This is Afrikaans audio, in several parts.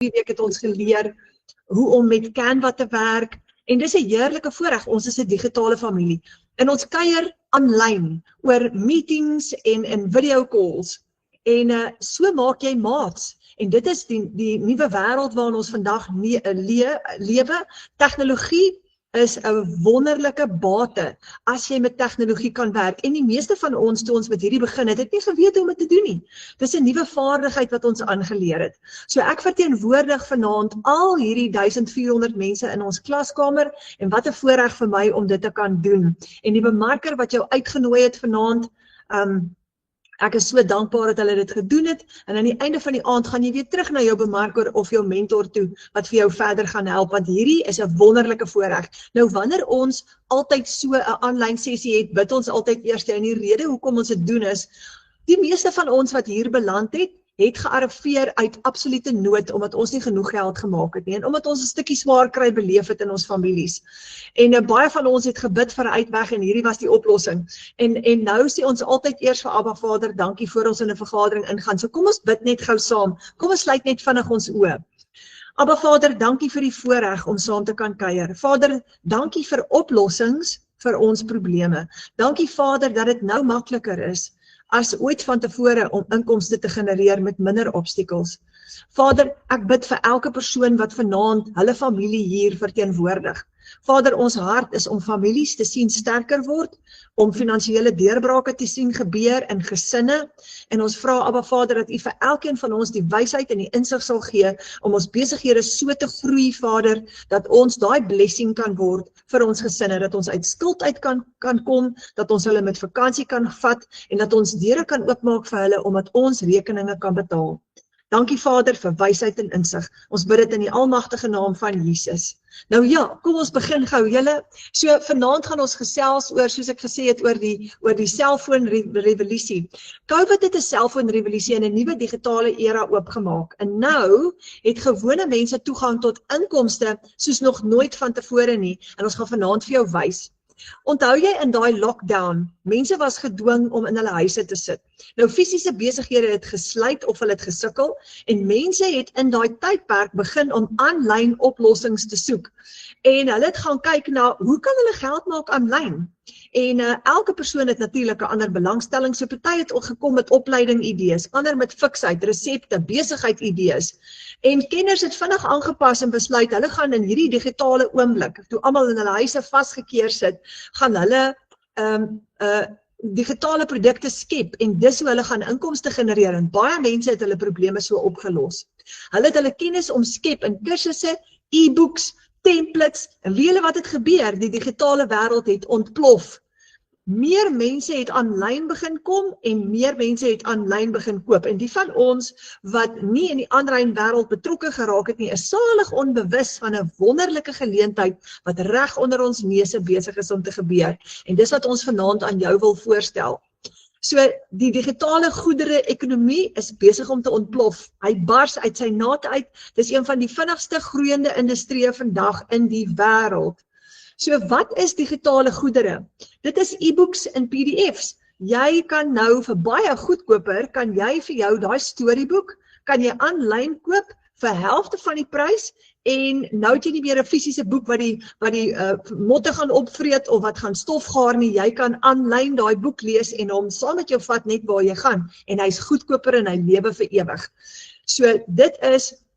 week het ons geleer hoe om met Canva te werk. En dis 'n heerlike voorreg, ons is 'n digitale familie. En ons kuier aanlyn oor meetings en video calls. En so maak jy maats. En dit is die nuwe wêreld waarin ons vandag lewe. Tegnologie is 'n wonderlike bate as jy met tegnologie kan werk. En die meeste van ons, toe ons met hierdie begin het nie geweet hoe om dit te doen nie. Dis 'n nuwe vaardigheid wat ons aangeleer het. So ek verteenwoordig vanaand al hierdie 1400 mense in ons klaskamer en wat 'n voorreg vir my om dit te kan doen. En die bemarker wat jou uitgenooi het vanaand, ek is so dankbaar dat hulle dit gedoen het, en aan die einde van die aand gaan jy weer terug na jou bemarker of jou mentor toe, wat vir jou verder gaan help, want hierdie is 'n wonderlike voorreg. Nou wanneer ons altyd so 'n aanlyn sessie het, bid ons altyd eers, en die rede hoekom ons dit doen is, die meeste van ons wat hier beland het gearriveer uit absolute nood, omdat ons nie genoeg geld gemaak het nie, en omdat ons 'n stukkie swaar kry beleef het in ons families. En baie van ons het gebid vir 'n uitweg, en hierdie was die oplossing. En nou sê ons altyd eers vir Abba Vader, dankie voor ons in 'n vergadering ingaan. So kom ons bid net gou saam. Kom ons sluit net vinnig ons oë. Abba Vader, dankie vir die voorreg om saam te kan kuier. Vader, dankie vir oplossings vir ons probleme. Dankie Vader dat dit nou makliker is as ooit van tevore om inkomste te genereer met minder obstakels. Vader, ek bid vir elke persoon wat vanaand hulle familie hier verteenwoordig. Vader, ons hart is om families te sien sterker word, om finansiële deurbrake te sien gebeur in gesinne, en ons vra Abba Vader dat U vir elkeen van ons die wysheid en die insig sal gee om ons besighede so te groei, Vader, dat ons daai blessing kan word vir ons gesinne, dat ons uit skuld uit kan kom, dat ons hulle met vakansie kan vat, en dat ons deure kan oopmaak vir hulle, omdat ons rekeninge kan betaal. Dankie Vader vir wysheid en insig. Ons bid dit in die almagtige naam van Jesus. Nou ja, kom ons begin gou julle. So vanaand gaan ons gesels oor, soos ek gesê het, oor die selfoonrevolusie. COVID het 'n selfoonrevolusie en 'n nuwe digitale era oopgemaak. En nou het gewone mense toegang tot inkomste soos nog nooit van tevore nie. En ons gaan vanaand vir jou wys. Onthou jy in daai lockdown, mense was gedwing om in hulle huise te sit. Nou fisiese besighede het gesluit of hulle het gesukkel, en mense het in daai tydperk begin om aanlyn oplossings te soek. En hulle het gaan kyk na, hoe kan hulle geld maak aanlyn? En elke persoon het natuurlik 'n ander belangstelling, so party het ook gekom met opleiding idees, ander met fiksheid, resepte, besigheid idees. En kenners het vinnig aangepas en besluit, hulle gaan in hierdie digitale oomblik, toe almal in hulle huise vasgekeer sit, gaan hulle digitale produkte skep, en dis hoe hulle gaan inkomste genereer, en baie mense het hulle probleme so opgelos. Hulle het hulle kennis omskep in kursusse, e-books, templates, en weet julle wat het gebeur? Die digitale wêreld het ontplof. Meer mense het aanlyn begin kom, en meer mense het aanlyn begin koop, en die van ons wat nie in die aanlyn wêreld betrokke geraak het nie, is salig onbewus van 'n wonderlike geleentheid wat reg onder ons neuse besig is om te gebeur, en dis wat ons vanaand aan jou wil voorstel. So die digitale goedere-ekonomie is besig om te ontplof. Hy bars uit sy naad uit. Dis een van die vinnigste groeiende industrieë vandag in die wêreld. So wat is digitale goedere? Dit is e-books en PDFs. Jy kan nou vir baie goedkoper, kan jy vir jou daai storieboek, kan jy aanlyn koop vir helfte van die prys, en nou het jy nie meer 'n fisiese boek wat die motte gaan opvreet of wat gaan stofgaar nie. Jy kan aanlyn daai boek lees en hom saam met jou vat net waar jy gaan, en hy's goedkoper en hy lewe vir ewig. So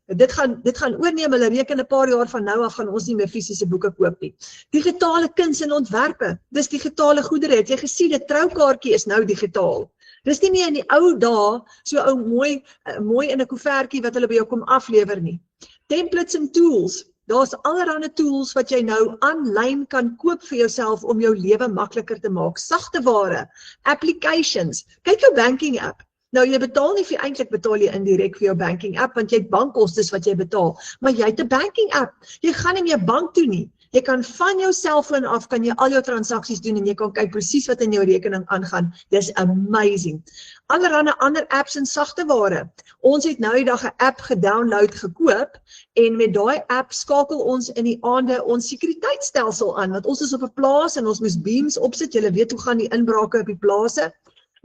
dit gaan oorneem, hulle reken 'n paar jaar van nou af gaan ons nie meer fisiese boeke koop nie. Digitale kuns en ontwerpe, dis digitale goedere. Het jy gesien, 'n troukaartjie is nou digitaal. Dis nie meer in die ou dae, so ou mooi in 'n koevertjie wat hulle by jou kom aflewer nie. Templates en tools, daar's allerlei tools wat jy nou aanlyn kan koop vir jouself om jou lewe makliker te maak. Sagte ware, applications, kyk jou banking app. Nou jy betaal nie vir, eintlik betaal jy indirek vir jou banking app, want jy het bankkostes wat jy betaal, maar jy het 'n banking app. Jy gaan nie meer bank toe nie. Jy kan van jou selfoon af, kan jy al jou transaksies doen, en jy kan kyk presies wat in jou rekening aangaan. Dis amazing. Allerhande ander apps en sagte ware. Ons het nou die dag 'n app gedownload gekoop, en met daai app skakel ons in die aande ons sekuriteitstelsel aan, want ons is op 'n plaas en ons moes beams opsit. Julle weet hoe gaan die inbrake op die plase.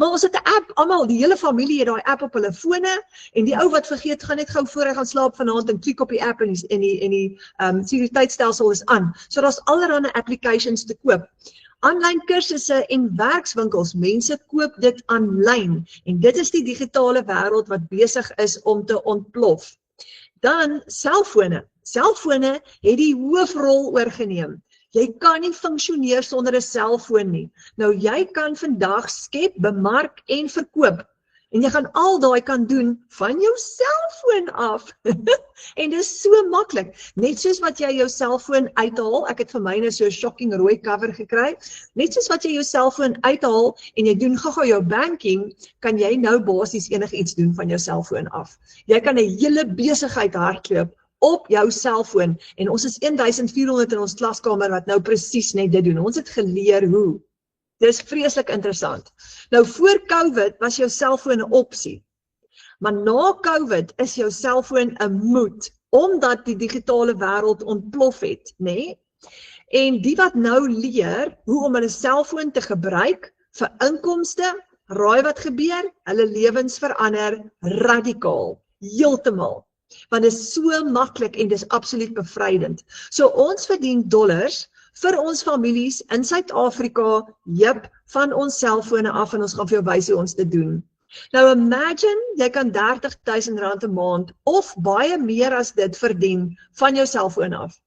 Maar ons het 'n app, almal, die hele familie het daai app op hulle fone en die ou wat vergeet gaan net gou voor hy gaan slaap vanaand en klik op die app en die sekuriteitstelsel is aan. So daar's allerlei applications te koop. Aanlyn kursusse en werkswinkels, mense koop dit aanlyn en dit is die digitale wêreld wat besig is om te ontplof. Dan selfone. Selfone het die hoofrol oorgeneem. Jy kan nie funksioneer sonder 'n selfoon nie. Nou jy kan vandag skep, bemark en verkoop. En jy gaan al daai kan doen van jou selfoon af. En dis so maklik. Net soos wat jy jou selfoon uithaal, ek het vir myne so 'n shocking rooi cover gekry. Net soos wat jy jou selfoon uithaal en jy doen gou-gou jou banking, kan jy nou basies enigiets doen van jou selfoon af. Jy kan 'n hele besigheid hardloop op jou selfoon en ons is 1400 in ons klaskamer wat nou presies net dit doen. Ons het geleer hoe. Dis vreeslik interessant. Nou voor COVID was jou selfoon 'n opsie. Maar na COVID is jou selfoon 'n moet omdat die digitale wêreld ontplof het, nê? Nee? En die wat nou leer hoe om hulle selfoon te gebruik vir inkomste, raai wat gebeur? Hulle lewens verander radikaal, heeltemal. Want dit is so maklik en dis absoluut bevrydend. So ons verdien dollars vir ons families in Suid-Afrika, van ons selfone af en ons gaan vir jou wys hoe ons dit doen. Nou imagine, jy kan R30,000 'n maand of baie meer as dit verdien van jou selfoon af.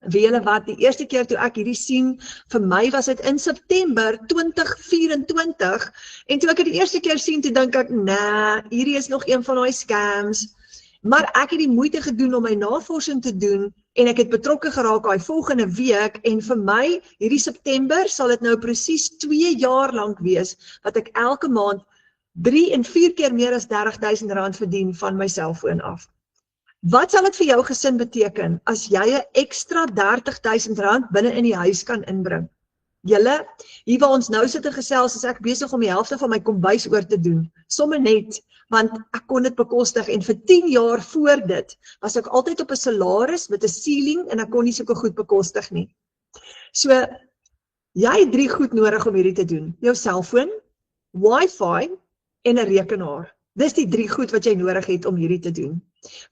Weet julle wat, die eerste keer toe ek hierdie sien, vir my was dit in September 2024 en toe ek dit die eerste keer sien, toe dink ek, nee, hierdie is nog een van daai scams. Maar ek het die moeite gedoen om my navorsing te doen en ek het betrokke geraak daai volgende week en vir my, hierdie September, sal dit nou presies 2 jaar lank wees, wat ek elke maand 3 en 4 keer meer as R30,000 verdien van my selfoon af. Wat sal dit vir jou gesin beteken as jy 'n ekstra R30,000 binne in die huis kan inbring? Julle, hier waar ons nou sit en gesels, is ek besig om die helfte van my kombuis oor te doen. Somme net, want ek kon dit bekostig en vir 10 jaar voor dit was ek altyd op 'n salaris met 'n ceiling en ek kon nie sulke goed bekostig nie. So, jy het 3 goed nodig om hierdie te doen. Jou selfoon, wifi en 'n rekenaar. Dis die 3 goed wat jy nodig het om hierdie te doen.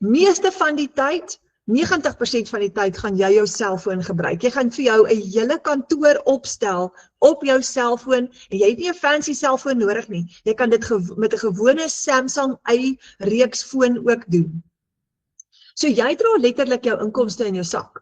Meeste van die tyd, 90% van die tyd gaan jy jou selfoon gebruik. Jy gaan vir jou 'n hele kantoor opstel op jou selfoon en jy het nie 'n fancy selfoon nodig nie. Jy kan dit met 'n gewone Samsung A-reeks foon ook doen. So jy dra letterlik jou inkomste in jou sak.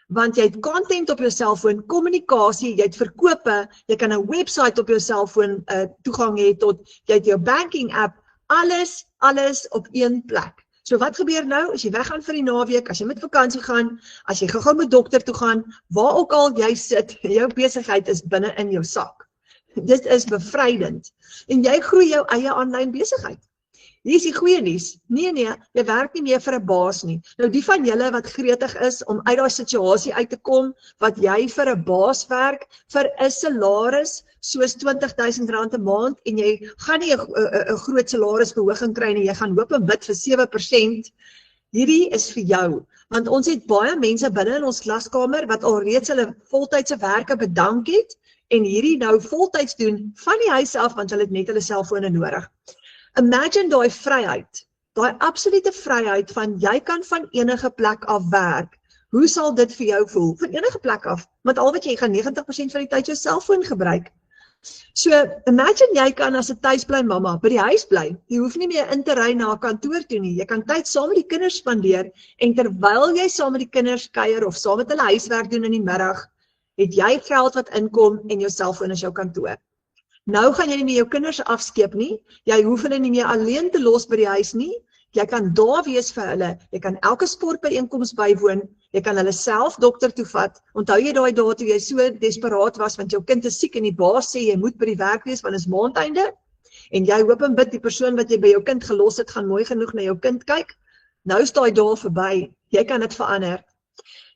Want jy het content op jou selfoon, kommunikasie, jy het verkope, jy kan 'n website op jou selfoon toegang hê tot, jy het jou banking app, alles op een plek. So wat gebeur nou, as jy weggaan vir die naweek, as jy met vakansie gaan, as jy gou-gou met dokter toe gaan, waar ook al jy sit, jou besigheid is binne in jou sak. Dit is bevrydend. En jy groei jou eie aanlyn besigheid. Hier is die goeie nuus. Nee, jy werk nie meer vir 'n baas nie. Nou die van julle wat gretig is om uit daai situasie uit te kom, wat jy vir 'n baas werk, vir 'n salaris, soos R20,000 'n maand, en jy gaan nie 'n groot salarisverhoging kry nie, jy gaan hoop en bid vir 7%, hierdie is vir jou. Want ons het baie mense binne in ons klaskamer, wat alreeds hulle voltydse werke bedank het, en hierdie nou voltyds doen, van die huis af, want hulle het net hulle selfone nodig. Imagine daai vryheid, daai absolute vryheid van jy kan van enige plek af werk. Hoe sal dit vir jou voel? Van enige plek af, want al wat jy gaan 90% van die tyd jou selfoon gebruik. So, imagine jy kan as 'n tuisbly mamma by die huis bly. Jy hoef nie meer in te ry na 'n kantoor toe nie. Jy kan tyd saam met die kinders spandeer en terwyl jy saam met die kinders kuier of saam met hulle huiswerk doen in die middag, het jy geld wat inkom en jou selfoon is jou kantoor. Nou gaan jy nie meer jou kinders afskeep nie, jy hoef hulle nie meer alleen te los by die huis nie, jy kan daar wees vir hulle, jy kan elke sportbyeenkoms bywoon, jy kan hulle self dokter toe vat, onthou jy daai dae toe jy so desperaat was, want jou kind is siek en die baas sê jy moet by die werk wees, want is maandeinde, en jy hoop en bid die persoon wat jy by jou kind gelos het, gaan mooi genoeg na jou kind kyk, nou is daai dae verby, jy kan dit verander.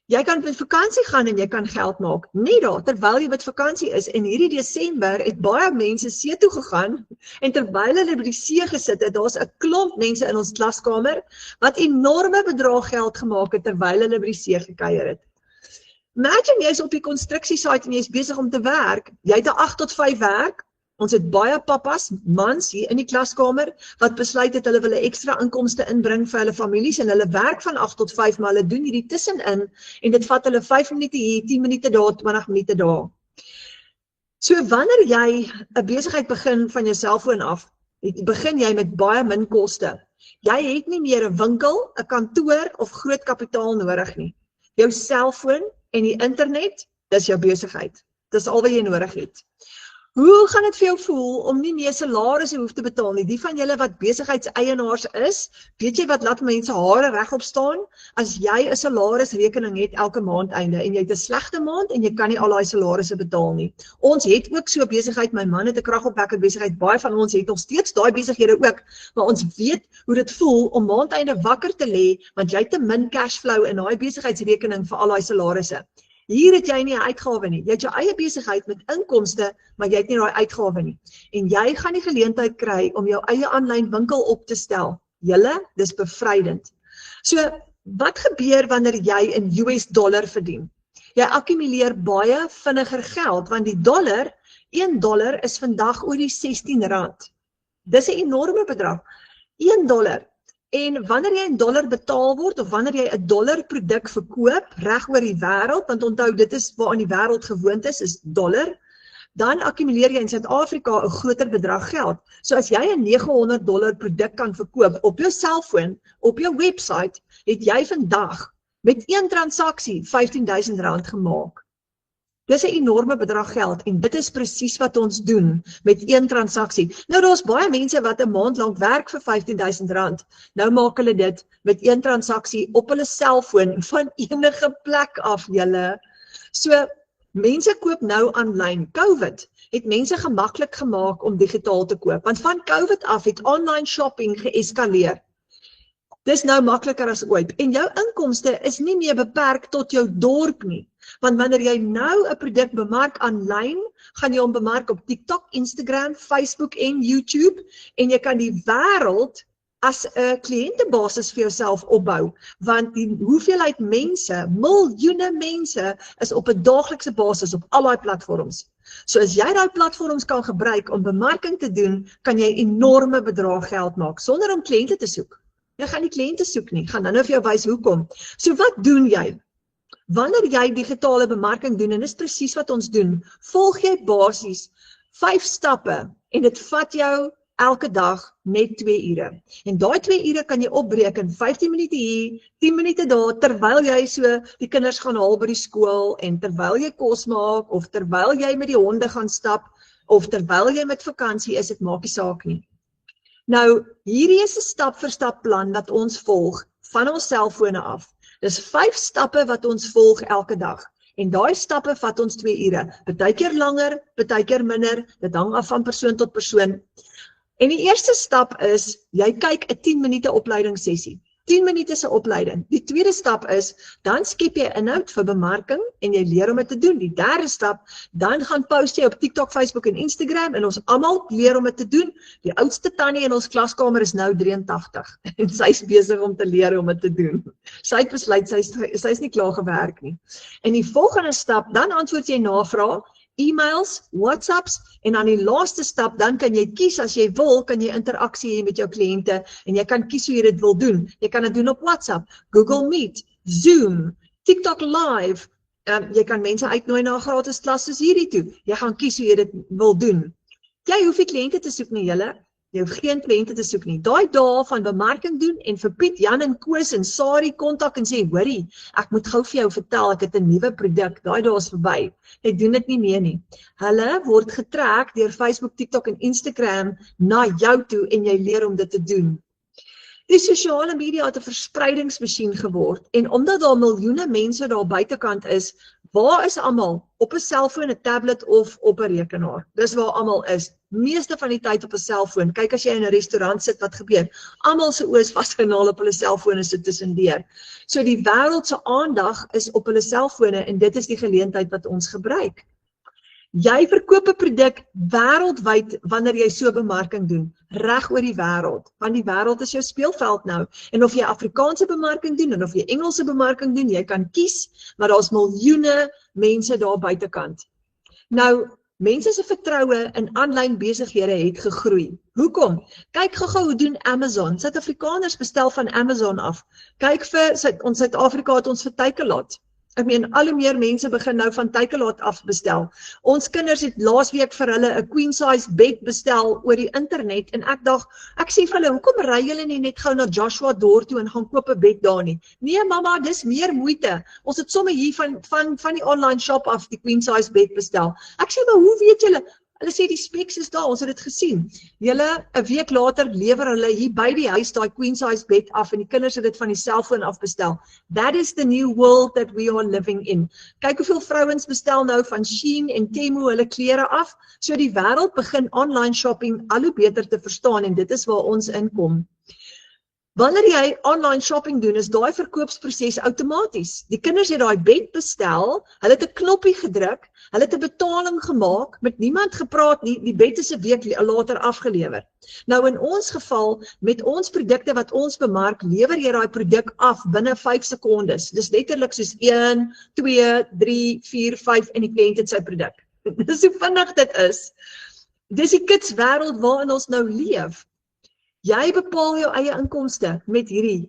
Jy kan met vakansie gaan en jy kan geld maak. Nie daar, terwyl jy met vakansie is. En hierdie Desember het baie mense see toe gegaan en terwyl hulle by die see gesit het, daar's 'n klomp mense in ons klaskamer wat enorme bedrag geld gemaak het terwyl hulle by die see gekuier het. Imagine jy is op die konstruksiesite en jy is besig om te werk. Jy het 'n 8 tot 5 werk. Ons het baie pappas, mans hier in die klaskamer wat besluit het hulle wil 'n ekstra inkomste inbring vir hulle families en hulle werk van 8 tot 5, maar hulle doen hierdie tussenin en dit vat hulle 5 minute hier, 10 minute daar, 20 minute daar. So wanneer jy 'n besigheid begin van jou selfoon af, begin jy met baie min koste. Jy het nie meer 'n winkel, 'n kantoor of groot kapitaal nodig nie. Jou selfoon en die internet, dis jou besigheid. Dis al wat jy nodig het. Hoe gaan dit vir jou voel om nie meer salarisse hoef te betaal nie? Die van julle wat besigheidseienaars is, weet jy wat laat mense hare regop staan? As jy 'n salarisrekening het elke maand einde en jy het 'n slegte maand en jy kan nie al daai salarisse betaal nie. Ons het ook so besigheid, my man het 'n kragopwekker besigheid, baie van ons het nog steeds daai besighede ook, maar ons weet hoe dit voel om maandeinde wakker te lê want jy het te min cashflow in daai besigheidsrekening vir al daai salarisse. Hier het jy nie 'n uitgawe nie. Jy het jou eie besigheid met inkomste, maar jy het nie daai uitgawe nie. En jy gaan die geleentheid kry om jou eie aanlyn winkel op te stel. Julle, dis bevrydend. So, wat gebeur wanneer jy in US dollar verdien? Jy akkumuleer baie vinniger geld, want die dollar, $1 is vandag oor die R16. Dis 'n enorme bedrag. $1. En wanneer jy in dollar betaal word, of wanneer jy 'n dollar produk verkoop, reg oor die wêreld, want onthou, dit is waar in die wêreld gewoond is dollar, dan akkumuleer jy in Suid-Afrika 'n groter bedrag geld. So as jy 'n $900 produk kan verkoop op jou selfoon, op jou website, het jy vandag met een transaksie R15,000 gemaak. Dis 'n enorme bedrag geld en dit is presies wat ons doen met een transaksie. Nou daar's baie mense wat 'n maand lank werk vir R15,000. Nou maak hulle dit met een transaksie op hulle selfoon van enige plek af, julle. So mense koop nou aanlyn. COVID het mense gemaklik gemaak om digitaal te koop, want van COVID af het online shopping geeskaleer. Dis nou makliker as ooit en jou inkomste is nie meer beperk tot jou dorp nie. Want wanneer jy nou 'n produk bemark aanlyn, gaan jy hom bemark op TikTok, Instagram, Facebook en YouTube en jy kan die wêreld as 'n kliëntebasis vir jouself opbou, want die hoeveelheid mense, miljoene mense is op 'n daaglikse basis op al daai platforms. So as jy daai platforms kan gebruik om bemarking te doen, kan jy enorme bedrag geld maak sonder om kliënte te soek. Jy gaan nie kliënte soek nie, gaan nou vir jou wys hoekom. So wat doen jy? Wanneer jy digitale bemarking doen, en dis presies wat ons doen, volg jy basies 5 stappe en dit vat jou elke dag net 2 ure. En daai 2 ure kan jy opbreek in 15 minute hier, 10 minute daar, terwyl jy so die kinders gaan haal by die skool, en terwyl jy kos maak, of terwyl jy met die honde gaan stap, of terwyl jy met vakansie is, dit maak nie saak nie. Nou, hierdie is 'n stap vir stap plan wat ons volg van ons selfone af. Dis 5 stappe wat ons volg elke dag. En daai stappe vat ons 2 ure. Partykeer langer, partykeer minder. Dit hang af van persoon tot persoon. En die eerste stap is, jy kyk 'n 10 minute opleidingssessie. 10 minute se opleiding. Die tweede stap is, dan skep jy inhoud vir bemarking en jy leer om dit te doen. Die derde stap, dan gaan post jy op TikTok, Facebook en Instagram en ons almal leer om dit te doen. Die oudste tannie in ons klaskamer is nou 83 en sy is besig om te leer om dit te doen. Sy het besluit, sy is nie klaar gewerk nie. En die volgende stap, dan antwoord jy navrae, e-mails, WhatsApps en dan die laaste stap, dan kan jy kies as jy wil, kan jy interaksie hê met jou kliënte en jy kan kies hoe jy dit wil doen. Jy kan dit doen op WhatsApp, Google Meet, Zoom, TikTok Live. Jy kan mense uitnooi na 'n gratis klas soos hierdie toe. Jy gaan kies hoe jy dit wil doen. Jy hoef nie kliënte te soek nie, julle. Jy hoef geen kliënte te soek nie. Daai dae van bemarking doen en vir Piet, Jan en Koos en Sari kontak en sê, hoorie, ek moet gou vir jou vertel, ek het 'n nuwe produk, daai dae is verby. Jy doen dit nie meer nie. Hulle word getrek deur Facebook, TikTok en Instagram na jou toe en jy leer om dit te doen. Die sosiale media het 'n verspreidingsmasjien geword en omdat daar miljoene mense daar buitekant is, waar is almal? Op 'n selfoon, 'n tablet of op 'n rekenaar. Dis waar almal is. Meeste van die tyd op 'n selfoon. Kyk as jy in 'n restaurant sit, wat gebeur? Almal se oë is vasgenaal op hulle selfone sit tussendeur. So die wêreld se aandag is op hulle selfone en dit is die geleentheid wat ons gebruik. Jy verkoop 'n produk wêreldwyd wanneer jy so bemarking doen, reg oor die wêreld, want die wêreld is jou speelveld nou. En of jy Afrikaanse bemarking doen en of jy Engelse bemarking doen, jy kan kies, maar daar's miljoene mense daar buitekant. Nou, Mense se vertroue in aanlyn besighede het gegroei. Hoekom? Kyk gou-gou hoe doen Amazon. Suid-Afrikaners bestel van Amazon af. Kyk vir ons Suid-Afrika het ons vir Takealot. Ek meen, al hoe meer mense begin nou van Takealot af bestel. Ons kinders het laasweek vir hulle 'n queen size bed bestel oor die internet en ek sê vir hulle, hoekom ry julle nie net gou na Joshua Door toe en gaan koop 'n bed daar nie? Nee mamma, dis meer moeite. Ons het sommer hier van die online shop af die queen size bed bestel. Ek sê, maar hoe weet julle? Hulle sê die specs is daar, ons het dit gesien. Julle, 'n week later lewer hulle hier by die huis daai queen size bed af en die kinders het dit van die selfoon af bestel. That is the new world that we are living in. Kyk hoeveel vrouens bestel nou van Shein en Temu hulle klere af. So die wêreld begin online shopping al hoe beter te verstaan en dit is waar ons inkom. Wanneer jy online shopping doen, is daai verkoopsproses outomaties. Die kinders het daai bed bestel, hulle het 'n knoppie gedruk, hulle het 'n betaling gemaak, met niemand gepraat nie, die bed is 'n week later afgelewer. Nou in ons geval, met ons produkte wat ons bemark, lewer jy daai produk af binne 5 sekondes. Dis letterlik soos 1, 2, 3, 4, 5 en die kliënt het sy produk. Dis hoe vinnig dit is. Dis die kidswêreld waarin ons nou leef. Jy bepaal jou eie inkomste met hierdie.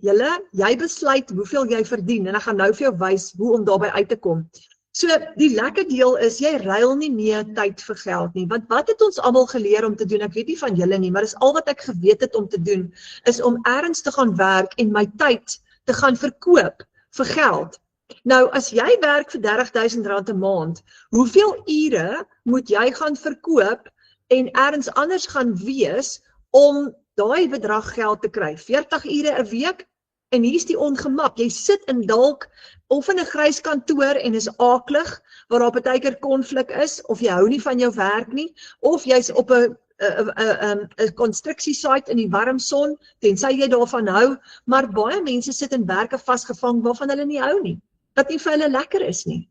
Jy besluit hoeveel jy verdien en ek gaan nou vir jou wys hoe om daarby uit te kom. So die lekker deel is, jy ruil nie meer tyd vir geld nie, want wat het ons almal geleer om te doen? Ek weet nie van julle nie, maar dis al wat ek geweet het om te doen, is om ergens te gaan werk en my tyd te gaan verkoop vir geld. Nou, as jy werk vir R30.000 'n maand, hoeveel ure moet jy gaan verkoop en ergens anders gaan wees om daai bedrag geld te kry? 40 ure 'n week? En hier's die ongemak. Jy sit in dalk of in 'n grys kantoor en is aaklig, waar daar partykeer konflik is, of jy hou nie van jou werk nie, of jy's op 'n konstruksiesite in die warm son, tensy jy daarvan hou, maar baie mense sit in werke vasgevang waarvan hulle nie hou nie, wat nie vir hulle lekker is nie.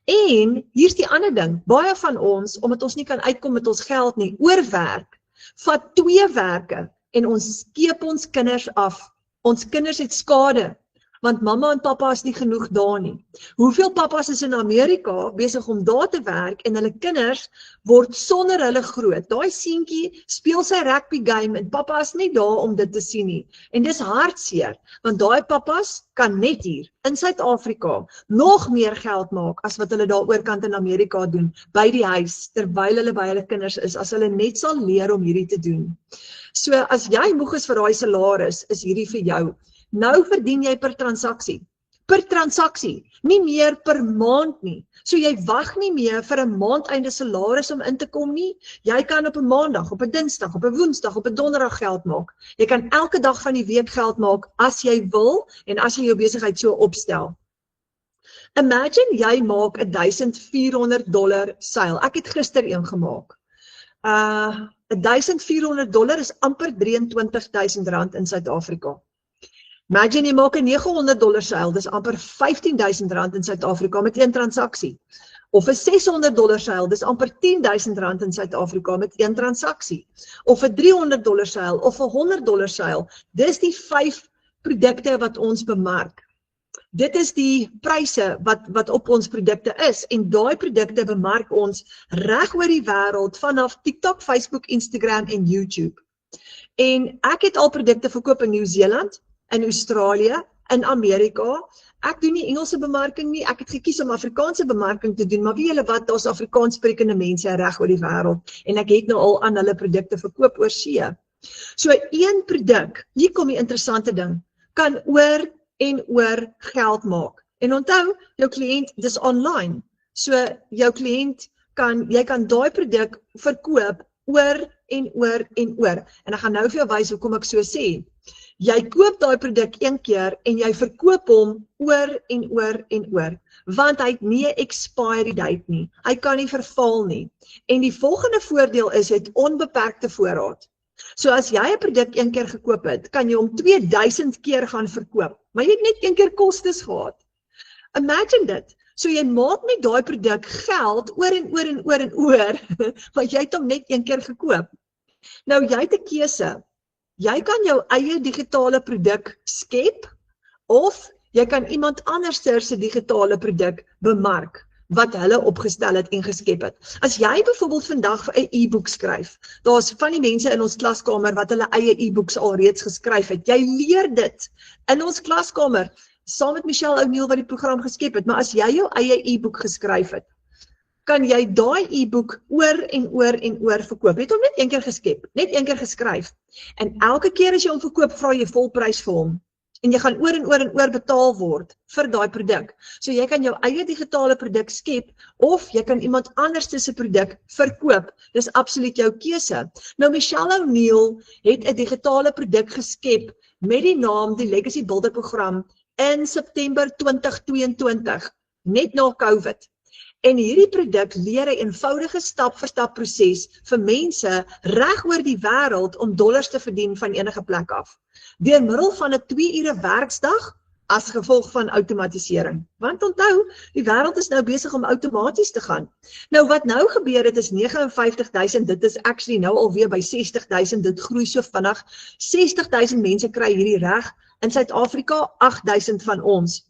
En hier's die ander ding, baie van ons, omdat ons nie kan uitkom met ons geld nie, oorwerk, vat 2 werke en ons skeep ons kinders af. Ons kinders het skade, want mamma en pappa is nie genoeg daar nie. Hoeveel pappas is in Amerika besig om daar te werk en hulle kinders word sonder hulle groot. Daai seentjie speel sy rugby game en pappa is nie daar om dit te sien nie. En dis hartseer, want daai pappas kan net hier in Suid-Afrika nog meer geld maak as wat hulle daar oorkant in Amerika doen, by die huis, terwyl hulle by hulle kinders is, as hulle net sal leer om hierdie te doen. So as jy moeg is vir daai salaris, is hierdie vir jou. Nou verdien jy per transaksie. Per transaksie, nie meer per maand nie. So jy wag nie meer vir 'n maandeinde salaris om in te kom nie. Jy kan op 'n maandag, op 'n dinsdag, op 'n woensdag, op 'n donderdag geld maak. Jy kan elke dag van die week geld maak as jy wil en as jy jou besigheid so opstel. Imagine jy maak $1,400 seil. Ek het gister een gemaak. $1,400 is amper R23.000 in Suid-Afrika. Imagine jy maak 'n $900 seil, dis amper R15.000 in Suid-Afrika met een transaksie. Of 'n $600 seil, dis amper R10.000 in Suid-Afrika met een transaksie. Of 'n $300 seil of 'n $100 seil. Dis die 5 produkte wat ons bemark. Dit is die pryse wat op ons produkte is en daai produkte bemark ons reg oor die wêreld vanaf TikTok, Facebook, Instagram en YouTube. En ek het al produkte verkoop in Nieu-Seeland, in Australië, in Amerika. Ek doen nie Engelse bemarking nie, ek het gekies om Afrikaanse bemarking te doen, maar weet julle wat, daar's Afrikaans sprekende mense reg oor die wêreld en ek het nou al aan hulle produkte verkoop oor see. So een produk, hier kom die interessante ding, kan oor en oor geld maak. En onthou, jou kliënt, dis online. So jou kliënt jy kan daai produk verkoop oor en oor en oor. En ek gaan nou vir jou wys hoekom ek so sê. Jy koop daai produk een keer en jy verkoop hom oor en oor en oor. Want hy het nie 'n expiry date nie. Hy kan nie verval nie. En die volgende voordeel is, hy het onbeperkte voorraad. So as jy 'n produk een keer gekoop het, kan jy hom 2000 keer gaan verkoop. Maar jy het net een keer kostes gehad. Imagine dit. So jy maak met daai produk geld oor en oor en oor en oor, want jy het hom net een keer gekoop. Nou jy het 'n keuse. Jy kan jou eie digitale produk skep, of jy kan iemand anders se digitale produk bemark. wat hulle opgestel het en geskep het. As jy byvoorbeeld vandag 'n e-boek skryf, daar's van die mense in ons klaskamer wat hulle eie e-boeks alreeds geskryf het. Jy leer dit in ons klaskamer, saam met Michelle O'Neil wat die program geskep het, maar as jy jou eie e-boek geskryf het, kan jy daai e-boek oor en oor en oor verkoop. Jy het hom net een keer geskep, net een keer geskryf. En elke keer as jy hom verkoop, vra jy volprys vir hom. En jy gaan oor en oor en oor betaal word vir daai produk. So jy kan jou eie digitale produk skep of jy kan iemand anders se produk verkoop. Dis absoluut jou keuse. Nou Michelle O'Neil het 'n digitale produk geskep met die naam die Legacy Builder program in September 2022, net na COVID. En hierdie produk leer 'n eenvoudige stap-vir-stap proses vir mense reg oor die wêreld om dollars te verdien van enige plek af. Deur middel van 'n 2 ure werksdag as gevolg van outomatisering. Want onthou, die wêreld is nou besig om outomaties te gaan. Nou wat nou gebeur het is 59.000, dit is actually nou alweer by 60.000, dit groei so vinnig. 60.000 mense kry hierdie reg, in Suid-Afrika 8.000 van ons.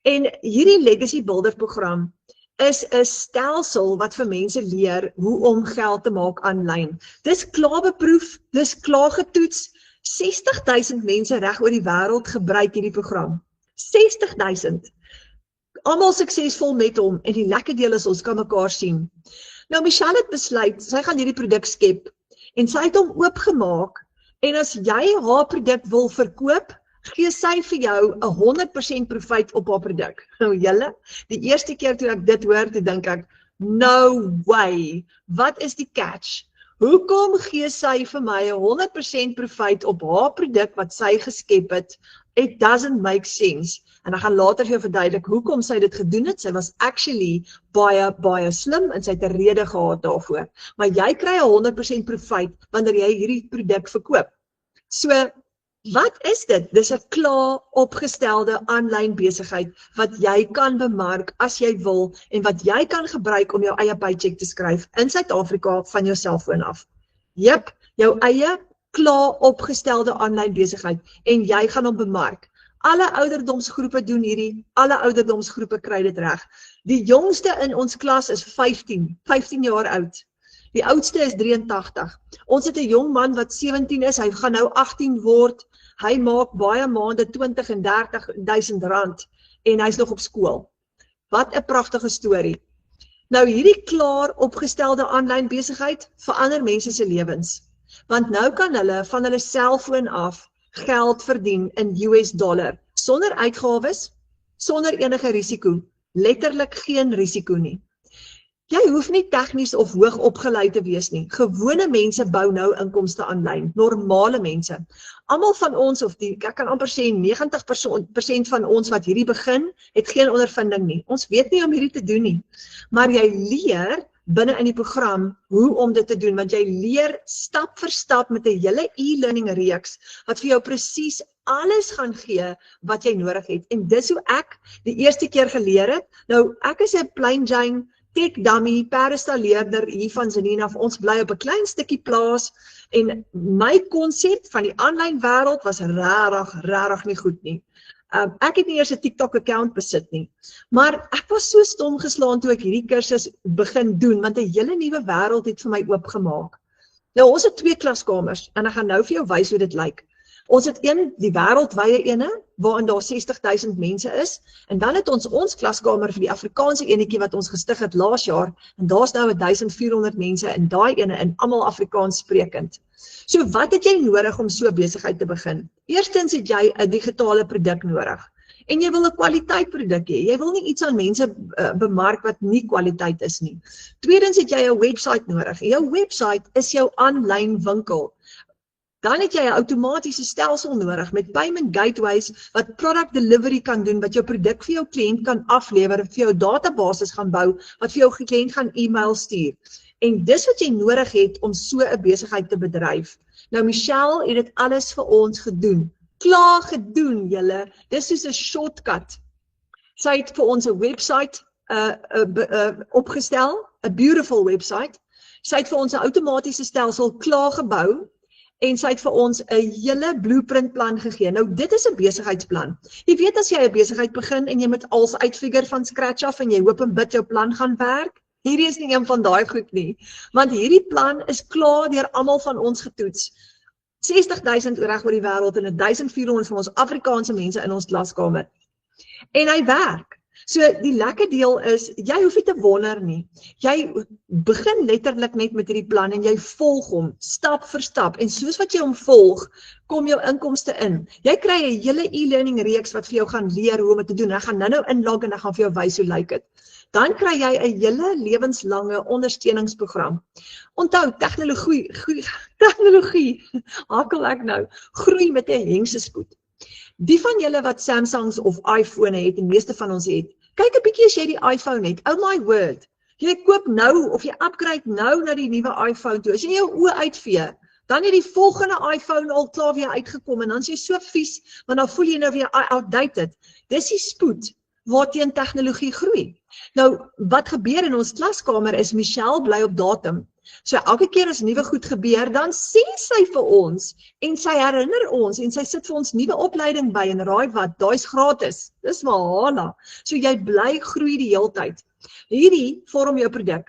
En hierdie Legacy Builder program is 'n stelsel wat vir mense leer hoe om geld te maak aanlyn. Dis klaar beproef, dis klaar getoets. 60.000 mense reg oor die wêreld gebruik hierdie program. 60.000. Almal suksesvol met hom en die lekker deel is ons kan mekaar sien. Nou Michelle het besluit, sy gaan hierdie produk skep en sy het hom oopgemaak en as jy haar produk wil verkoop, gee sy vir jou 'n 100% profiet op haar produk. Nou julle, die eerste keer toe ek dit hoor, toe dink ek, no way, wat is die catch? Hoekom gee sy vir my 'n 100% profiet op haar produk wat sy geskep het? It doesn't make sense. En ek gaan later vir jou verduidelik hoekom sy dit gedoen het. Sy was actually baie slim en sy het 'n rede gehad daarvoor. Maar jy kry 'n 100% profiet wanneer jy hierdie produk verkoop. So, wat is dit? Dis 'n klaar opgestelde aanlyn besigheid wat jy kan bemark as jy wil en wat jy kan gebruik om jou eie paycheck te skryf in Suid-Afrika van jou selfoon af. Jep, jou eie klaar opgestelde aanlyn besigheid en jy gaan hom bemark. Alle ouderdomsgroepe doen hierdie, alle ouderdomsgroepe kry dit reg. Die jongste in ons klas is 15 jaar oud. Die oudste is 83. Ons het 'n jong man wat 17 is, hy gaan nou 18 word. Hy maak baie maande 20 en 30.000 rand en hy's nog op skool. Wat 'n pragtige storie. Nou hierdie klaar opgestelde aanlyn besigheid verander mense se lewens. Want nou kan hulle van hulle selfoon af geld verdien in US dollar sonder uitgawes, sonder enige risiko, letterlik geen risiko nie. Jy hoef nie tegnies of hoog opgeleid te wees nie. Gewone mense bou nou inkomste aanlyn, normale mense. Almal van ons, ek kan amper sê 90% van ons wat hierdie begin, het geen ondervinding nie. Ons weet nie om hierdie te doen nie. Maar jy leer binne in die program hoe om dit te doen, want jy leer stap vir stap met 'n hele e-learning reeks wat vir jou presies alles gaan gee wat jy nodig het. En dis hoe ek die eerste keer geleer het. Nou, ek is 'n plain Jane tech dummy, perinstalleerder hier van Zenina af. Ons bly op 'n klein stukkie plaas en my konsep van die aanlyn wêreld was regtig nie goed nie. Ek het nie eers 'n TikTok account besit nie, maar ek was so stom geslaan toe ek hierdie kursus begin doen, want 'n hele nuwe wêreld het vir my oopgemaak. Nou ons het 2 klaskamers en ek gaan nou vir jou wys hoe dit lyk. Ons het die wêreldwye ene, waarin daar 60.000 mense is, en dan het ons klaskamer vir die Afrikaanse enetjie wat ons gestig het laas jaar, en daar's nou 1400 mense in daai ene, en almal Afrikaans sprekend. So wat het jy nodig om so 'n besigheid te begin? Eerstens het jy 'n digitale produk nodig. En jy wil 'n kwaliteit produk hê. Jy wil nie iets aan mense bemark wat nie kwaliteit is nie. Tweedens het jy 'n webwerf nodig. Jou webwerf is jou aanlyn winkel. Dan het jy 'n outomatiese stelsel nodig met payment gateways wat product delivery kan doen, wat jou produk vir jou kliënt kan aflewer, vir jou database gaan bou, wat vir jou kliënt gaan e-mail stuur. En dis wat jy nodig het om so 'n besigheid te bedryf. Nou Michelle het dit alles vir ons gedoen. Klaar gedoen, julle. Dis soos 'n shortcut. Sy het vir ons 'n website opgestel, 'n beautiful website. Sy het vir ons 'n outomatiese stelsel klaar gebou. en sy het vir ons 'n hele blueprintplan gegee. Nou dit is 'n besigheidsplan. Jy weet as jy 'n besigheid begin en jy moet alles uitfigure van scratch af en jy hoop en bid jou plan gaan werk, hierdie is nie een van daai goed nie, want hierdie plan is klaar deur almal van ons getoets. 60,000 reg oor die wêreld en 1,400 van ons Afrikaanse mense in ons klaskamer. En hy werk. So die lekker deel is, jy hoef nie te wonder nie. Jy begin letterlik net met hierdie plan en jy volg hom stap vir stap en soos wat jy hom volg, kom jou inkomste in. Jy kry 'n hele e-learning reeks wat vir jou gaan leer hoe om dit te doen. Ek gaan nou inlog en ek gaan vir jou wys hoe lyk dit. Dan kry jy 'n hele lewenslange ondersteuningsprogram. Onthou, tegnologie, hakel ek nou, groei met 'n hengsespoed. Die van julle wat Samsungs of iPhone het, die meeste van ons het, kyk 'n bietjie as jy die iPhone het, oh my word, jy koop nou of jy upgrade nou na die nuwe iPhone toe, as jy jou oë uitvee, dan het die volgende iPhone al klaar weer uitgekom en dan is jy so vies, want dan voel jy nou weer outdated. Dis die spoed waarteen tegnologie groei. Nou, wat gebeur in ons klaskamer is, Michelle bly op datum. So elke keer as nuwe goed gebeur, dan sê sy vir ons, en sy herinner ons, en sy sit vir ons nuwe opleiding by, en raai wat, daai is gratis, dis Mahala. So jy bly groei die heeltyd. Hierdie vorm jou produk.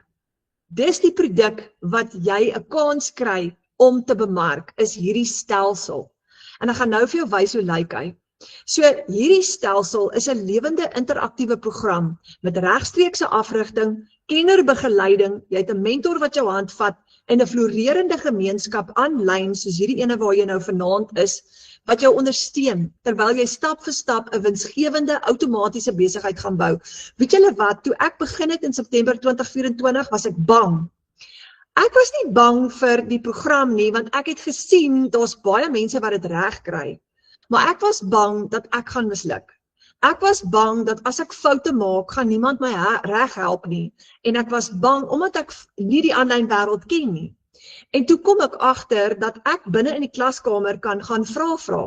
Dis die produk wat jy 'n kans kry om te bemark, is hierdie stelsel. En ek gaan nou vir jou wys hoe lyk hy. So hierdie stelsel is 'n lewende interaktiewe program met regstreekse afrigting, kennerbegeleiding, jy het 'n mentor wat jou hand vat en 'n floreerende gemeenskap aanlyn soos hierdie ene waar jy nou vanaand is, wat jou ondersteun terwyl jy stap vir stap 'n winsgewende outomatiese besigheid gaan bou. Weet julle wat, toe ek begin het in September 2024 was ek bang. Ek was nie bang vir die program nie, want ek het gesien daar's baie mense wat dit reg kry. Maar ek was bang dat ek gaan misluk. Ek was bang dat as ek foute maak, gaan niemand my reg help nie. En ek was bang, omdat ek nie die aanlyn wêreld ken nie. En toe kom ek agter dat ek binne in die klaskamer kan gaan vra.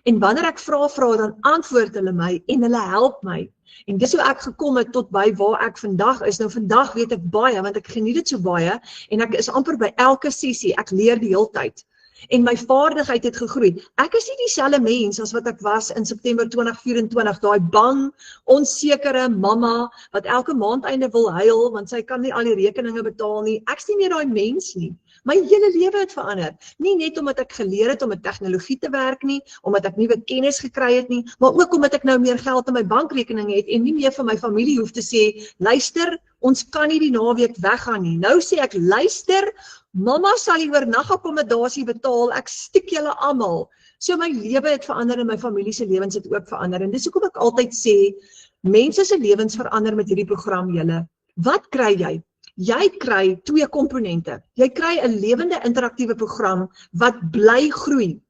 En wanneer ek vra, dan antwoord hulle my en hulle help my. En dis hoe ek gekom het tot by waar ek vandag is. Nou vandag weet ek baie, want ek geniet dit so baie. En ek is amper by elke sessie, ek leer die hele tyd. En my vaardigheid het gegroei. Ek is nie dieselfde mens as wat ek was in September 2024, daai bang, onsekere mamma, wat elke maandeinde wil huil, want sy kan nie al die rekeninge betaal nie. Ek is nie meer daai mens nie. My hele lewe het verander. Nie net omdat ek geleer het om met tegnologie te werk nie, omdat ek nuwe kennis gekry het nie, maar ook omdat ek nou meer geld in my bankrekening het en nie meer vir my familie hoef te sê, luister, ons kan nie die naweek weggaan nie. Nou sê ek, luister, mamma sal die oornagakkommodasie betaal, ek stiek julle almal. So my lewe het verander en my familie se lewens het ook verander. En dis hoekom ek altyd sê, mense se lewens verander met hierdie program julle. Wat kry jy? Jy kry twee komponente. Jy kry 'n lewende interaktiewe program wat bly groei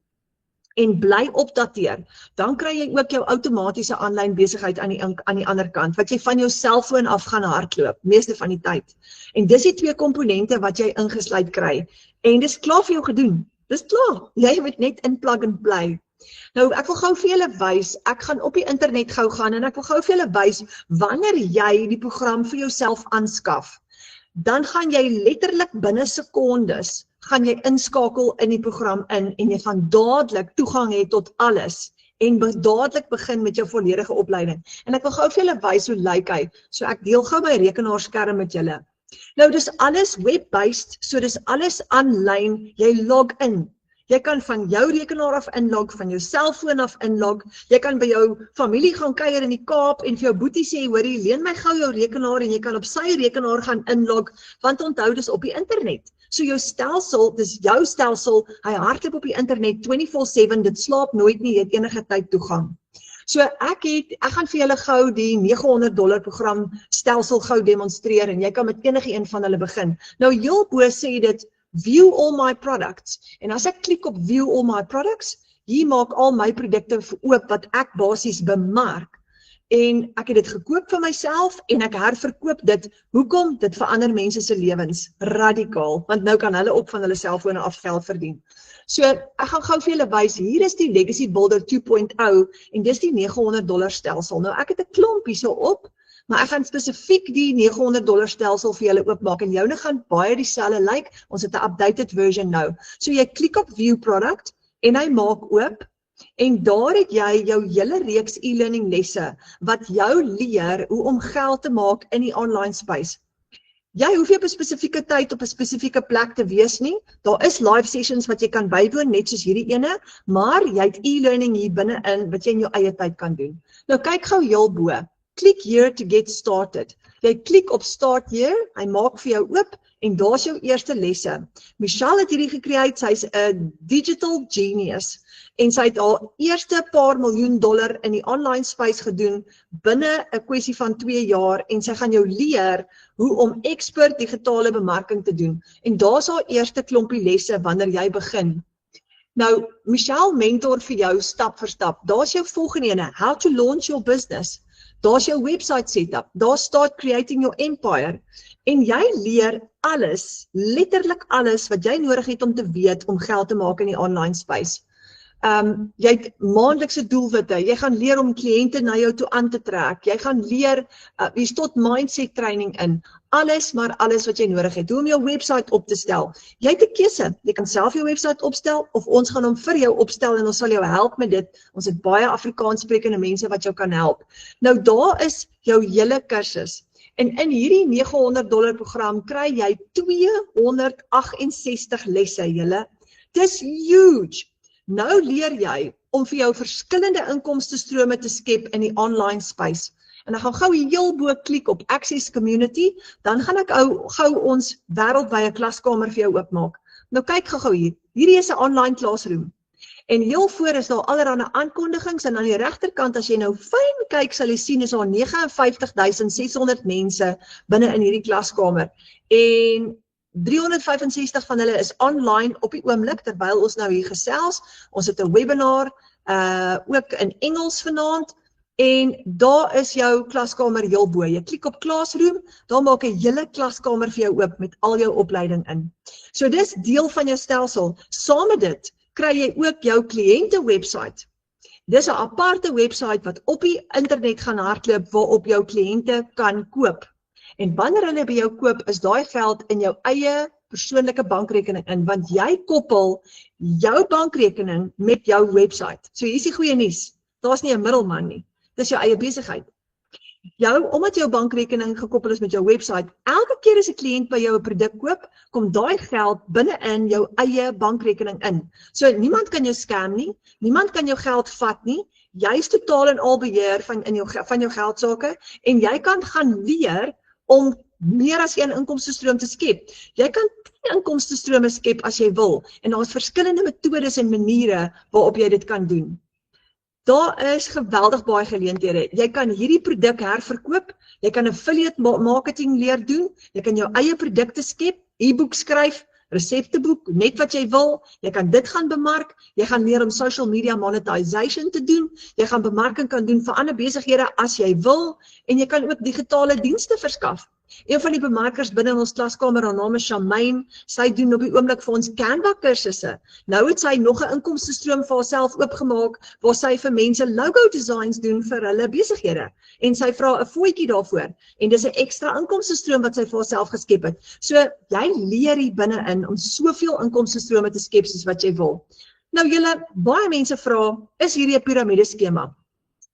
en bly opdateer. Dan kry jy ook jou outomatiese aanlyn besigheid aan die ander kant, wat jy van jou selfoon af gaan hardloop, meeste van die tyd. En dis die twee komponente wat jy ingesluit kry. En dis klaar vir jou gedoen. Dis klaar. Jy moet net in plug and play. Nou, ek wil gou vir julle wys, ek gaan op die internet gou gaan en ek wil gou vir julle wys, wanneer jy die program vir jouself aanskaf, dan gaan jy letterlik binne sekondes, gaan jy inskakel in die program in en jy gaan dadelik toegang hê tot alles en dadelik begin met jou volledige opleiding. En ek wil gou vir julle wys hoe lyk hy. So ek deel gou my rekenaarskerm met julle. Nou dis alles web-based, so dis alles aanlyn, jy log in. Jy kan van jou rekenaar af inlog, van jou selfoon af inlog. Jy kan by jou familie gaan kuier in die Kaap en vir jou boetie sê, hoorie, leen my gou jou rekenaar en jy kan op sy rekenaar gaan inlog, want onthou dis op die internet. So jou stelsel, dis jou stelsel, hy hardloop op die internet 24/7, dit slaap nooit nie, jy het enige tyd toegang. So ek gaan vir julle gou die $900 program stelsel gou demonstreer en jy kan met enige een van hulle begin. Nou heel bo sê dit view all my products. En as ek klik op view all my products, hier maak al my produkte oop wat ek basies bemark. En ek het dit gekoop vir myself en ek herverkoop dit. Hoekom? Dit verander mense se lewens radikaal, want nou kan hulle ook van hulle selfone af geld verdien. So ek gaan gou vir julle wys, hier is die Legacy Builder 2.0 en dis die $900 stelsel. Nou ek het 'n klomp hierso op, maar ek gaan spesifiek die $900 stelsel vir julle oopmaak en joune gaan baie dieselfde lyk. Ons het 'n updated version nou. So jy klik op view product en hy maak oop en daar het jy jou hele reeks e-learning lesse wat jou leer hoe om geld te maak in die online space. Jy hoef nie op 'n spesifieke tyd op 'n spesifieke plek te wees nie. Daar is live sessions wat jy kan bywoon, net soos hierdie ene, maar jy het e-learning hier binne-in wat jy in jou eie tyd kan doen. Nou kyk gou heel bo. Klik here to get started. Jy klik op start here, hy maak vir jou oop en daar's jou eerste lesse. Michelle het hierdie gecreate, sy's 'n digital genius en sy het haar eerste paar miljoen dollar in die online space gedoen binne 'n kwessie van 2 jaar en sy gaan jou leer hoe om expert digitale bemarking te doen. En daar's haar eerste klompie lesse wanneer jy begin. Nou, Michelle mentor vir jou stap vir stap. Daar's jou volgende ene, how to launch your business. Daar's jou website setup. Daar start creating your empire. En jy leer alles, letterlik alles wat jy nodig het om te weet om geld te maak in die online space. Jy het maandelikse doelwitte, jy gaan leer om kliënte na jou toe aan te trek, jy gaan leer, hier's tot mindset training in, alles maar alles wat jy nodig het, hoe om jou website op te stel. Jy het 'n keuse, jy kan self jou website opstel, of ons gaan hom vir jou opstel en ons sal jou help met dit. Ons het baie Afrikaans sprekende mense wat jou kan help. Nou daar is jou hele kursus. En in hierdie $900 program kry jy 268 lesse, julle. Dis huge. Nou leer jy om vir jou verskillende inkomstestrome te skep in die online space. En ek gaan gou heel bo klik op Access Community, dan gaan ek gou ons wêreldwye klaskamer vir jou oopmaak. Nou kyk gou hier, hierdie is 'n online classroom. En heel voor is daar allerlei aankondigings en aan die regterkant as jy nou fyn kyk sal jy sien is daar 59.600 mense binne in hierdie klaskamer. En 365 van hulle is online op die oomblik terwyl ons nou hier gesels. Ons het 'n webinar ook in Engels vanaand en daar is jou klaskamer heel bo. Jy klik op Classroom, daar maak 'n hele klaskamer vir jou oop met al jou opleiding in. So dis deel van jou stelsel. Saam met dit kry jy ook jou kliënte website. Dis 'n aparte website wat op die internet gaan hardloop waarop jou kliënte kan koop. En wanneer hulle by jou koop, is daai geld in jou eie persoonlike bankrekening in, want jy koppel jou bankrekening met jou website. So hier is die goeie nuus. Daar's nie 'n middelman nie. Dis jou eie besigheid. Omdat jou bankrekening gekoppel is met jou website, elke keer as 'n kliënt by jou 'n produk koop, kom daai geld binne in jou eie bankrekening in. So niemand kan jou scam nie, niemand kan jou geld vat nie. Jy's totaal en al beheer van jou geldsake en jy kan gaan leer om meer as een inkomstestroom te skep. Jy kan 10 inkomstestrome skep as jy wil en daar's verskillende metodes en maniere waarop jy dit kan doen. Daar is geweldig baie geleenthede. Jy kan hierdie produk herverkoop, jy kan affiliate marketing leer doen, jy kan jou eie produkte skep, e-boek skryf, resepteboek, net wat jy wil, jy kan dit gaan bemark, jy gaan leer om social media monetization te doen, jy gaan bemarking kan doen vir ander besighede as jy wil, en jy kan ook digitale dienste verskaf. Een van die bemarkers binne in ons klaskamer, haar naam is Shamaine, sy doen op die oomblik vir ons Canva kursusse. Nou het sy nog 'n inkomstestroom vir haarself oopgemaak, waar sy vir mense logo designs doen vir hulle besighede. En sy vra 'n fooitjie daarvoor. En dis 'n ekstra inkomstestroom wat sy vir haarself geskep het. So, jy leer hier binne-in om soveel inkomstestrome te skep soos wat jy wil. Nou julle, baie mense vra, is hierdie 'n piramideskema?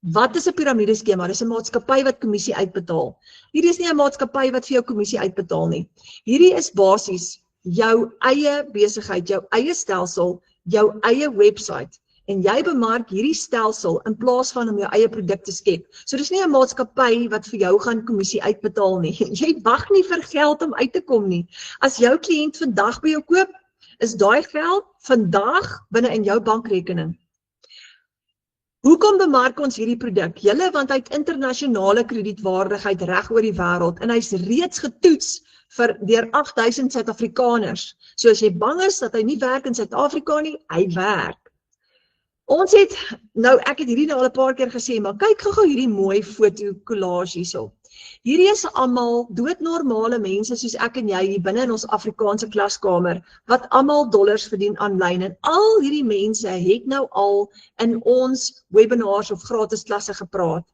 Wat is 'n piramideskema? Dis 'n maatskappy wat kommissie uitbetaal. Hierdie is nie 'n maatskappy wat vir jou kommissie uitbetaal nie. Hierdie is basies jou eie besigheid, jou eie stelsel, jou eie website. En jy bemark hierdie stelsel in plaas van om jou eie produk te skep. So dis nie 'n maatskappy wat vir jou gaan kommissie uitbetaal nie. Jy wag nie vir geld om uit te kom nie. As jou kliënt vandag by jou koop, is daai geld vandag binne in jou bankrekening. Hoekom bemark ons hierdie produk? Julle, want hy het internasionale kredietwaardigheid reg oor die wêreld en hy's reeds getoets deur 8000 Suid-Afrikaners. So as jy bang is dat hy nie werk in Suid-Afrika nie, hy werk. Ons het, nou ek het hierdie nou al 'n paar keer gesê, maar kyk gou hierdie mooi foto collage hierso. Hierdie is almal doodnormale mense soos ek en jy hier binne in ons Afrikaanse klaskamer, wat almal dollars verdien aanlyn en al hierdie mense het nou al in ons webinars of gratis klasse gepraat.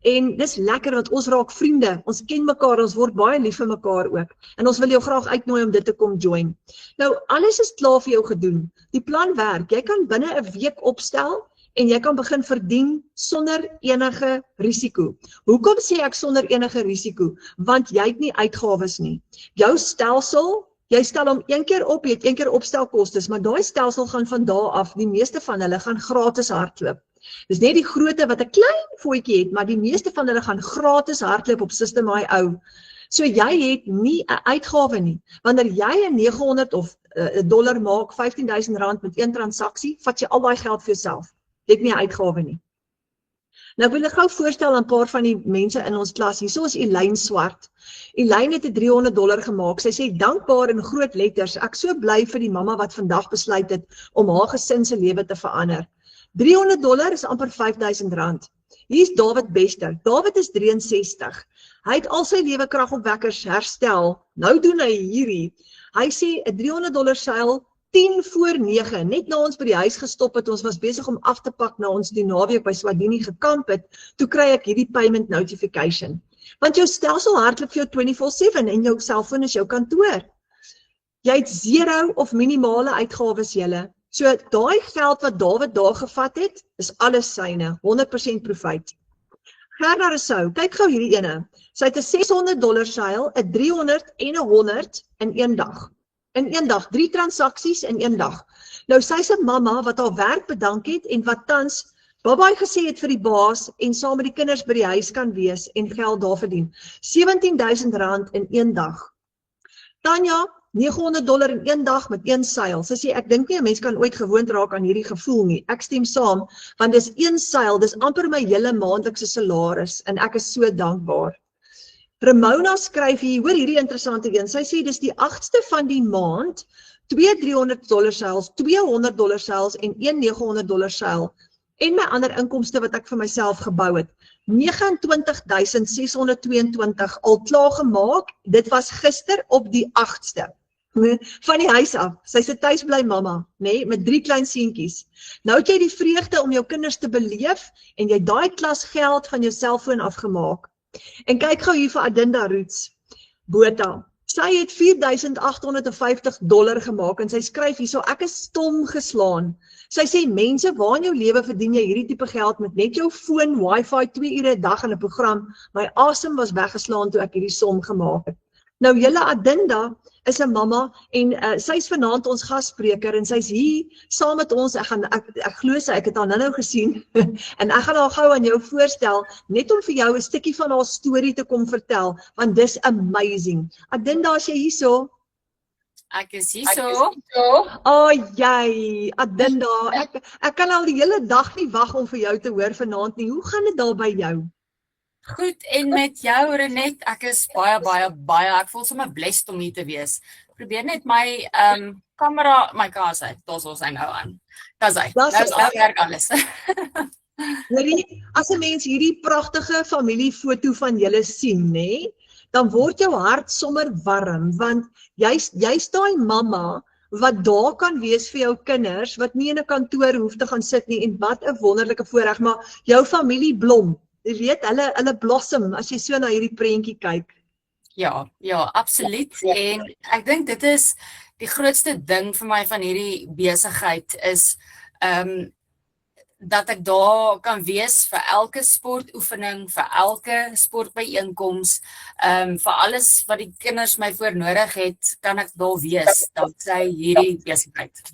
En dis lekker want ons raak vriende, ons ken mekaar, ons word baie lief vir mekaar ook. En ons wil jou graag uitnooi om dit te kom join. Nou, alles is klaar vir jou gedoen. Die plan werk, jy kan binne 'n week opstel en jy kan begin verdien sonder enige risiko. Hoekom sê ek sonder enige risiko? Want jy het nie uitgawes nie. Jou stelsel, jy stel hom een keer op, jy het een keer opstelkostes, maar daai stelsel gaan van daar af, die meeste van hulle gaan gratis hardloop. Dis net die grootte wat 'n klein voetjie het, maar die meeste van hulle gaan gratis hardloop op System IO. So jy het nie 'n uitgawe nie. Wanneer jy 'n 900 of $1 maak, R15,000 met een transaksie, vat jy al daai geld vir jouself. Jy het nie 'n uitgawe nie. Nou wil ek gou voorstel aan 'n paar van die mense in ons klas. Hierso is Elaine Swart. Elaine het $300 gemaak. Sy sê dankbaar in groot letters. Ek so bly vir die mamma wat vandag besluit het om haar gesin se lewe te verander. $300 is amper R5,000. Hier's David Bester. David is 63. Hy het al sy lewekragopwekkers herstel. Nou doen hy hierdie. Hy sê 'n $300 seil 10:09, net na ons by die huis gestop het, ons was besig om af te pak na ons die naweek by Swadini gekamp het, toe kry ek hierdie payment notification. Want jou stelsel hardloop vir jou 24/7 en jou selfoon is jou kantoor. Jy het 0 of minimale uitgawes julle. So daai geld wat David daar gevat het, is alles syne, 100% profijt. Gerda Rousseau, kyk gou hierdie ene. Sy het 'n $600 seil, 'n 300 en 'n 100 in een dag. In een dag, 3 transaksies in een dag. Nou sy's 'n mamma wat haar werk bedank het en wat tans babaai gesê het vir die baas en saam met die kinders by die huis kan wees en geld daar verdien. R17,000 in een dag. Tanya, $900 in een dag met een seil. Sy sê ek dink nie 'n mens kan ooit gewoond raak aan hierdie gevoel nie. Ek stem saam want dis een seil, dis amper my hele maandelikse salaris en ek is so dankbaar. Ramona skryf hier, hoor hierdie interessante een, sy sê dis die 8ste van die maand, 2 $300 seils, 2 $100 seils en 1 $900 seil, en my ander inkomste wat ek vir myself gebou het, 29,622 al klaar gemaak, dit was gister op die 8ste, van die huis af, sy's 'n tuisbly mamma, met 3 klein seentjies. Nou het jy die vreugde om jou kinders te beleef, en jy daai klas geld van jou selfoon afgemaak. En kyk gou hier vir Adinda Roots, Botha. Sy het $4,850 gemaak en sy skryf hierso, ek is stom geslaan. Sy sê, mense, waar in jou lewe verdien jy hierdie tipe geld met net jou foon, wifi, 2 ure 'n dag in 'n program. My asem was weggeslaan toe ek hierdie som gemaak het. Nou julle Adinda is 'n mamma en sy's vanaand ons gasspreker en sy's hier saam met ons. Ek glo sy, ek het haar nou gesien en ek gaan haar gou aan jou voorstel net om vir jou 'n stukkie van haar storie te kom vertel want dis amazing. Adinda, as jy hierso? Ek is hierso. Jy, Adinda, ek kan al die hele dag nie wag om vir jou te hoor vanaand nie. Hoe gaan dit daar by jou? Goed, en met jou Renet, ek is baie, ek voel sommer blessed om hier te wees. Probeer net my kamera, my kaas uit, daar's ons nou aan. Dis hy, nou werk alles. As 'n mens hierdie pragtige familiefoto van julle sien, dan word jou hart sommer warm, want jy's daai mamma wat daar kan wees vir jou kinders, wat nie in 'n kantoor hoef te gaan sit nie, en wat 'n wonderlike voorreg, maar jou familie blom. Jy weet, hulle blossom as jy so na hierdie prentjie kyk. Ja, absoluut. En ek dink dit is die grootste ding vir my van hierdie besigheid is dat ek daar kan wees vir elke sportoefening, vir elke sportbyeenkoms, vir alles wat die kinders my voor nodig het, kan ek daar wees, danksy hierdie besigheid.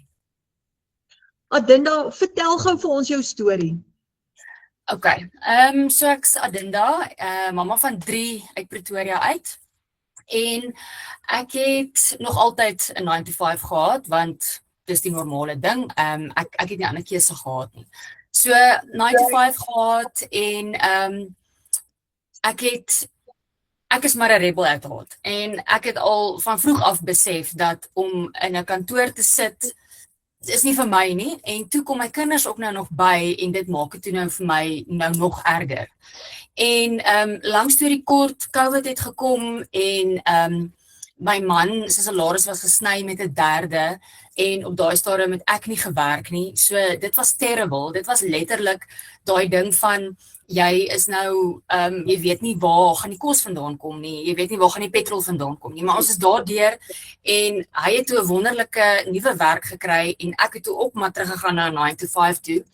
Adinda, vertel gou vir ons jou storie. Okay, so ek's Adinda, mamma van 3 uit Pretoria uit, en ek het nog altyd 'n 9-to-5 gehad, want dis die normale ding, ek het nie ander keuse gehad nie. So 9-to-5 gehad, en ek is maar 'n rebel uit haat, en ek het al van vroeg af besef dat om in 'n kantoor te sit, is nie vir my nie, en toe kom my kinders ook nou nog by, en dit maak het toe nou vir my nou nog erger. En lang storie kort, COVID het gekom, en my man, sy salaris was gesny met 1/3, en op daai stadium het ek nie gewerk nie, so dit was terrible, dit was letterlik daai ding van, jy is nou, jy weet nie waar gaan die kos vandaan kom nie, jy weet nie waar gaan die petrol vandaan kom nie, maar ons is daardeur en hy het toe 'n wonderlike nuwe werk gekry en ek het toe ook maar teruggegaan na 9 to 5 toe.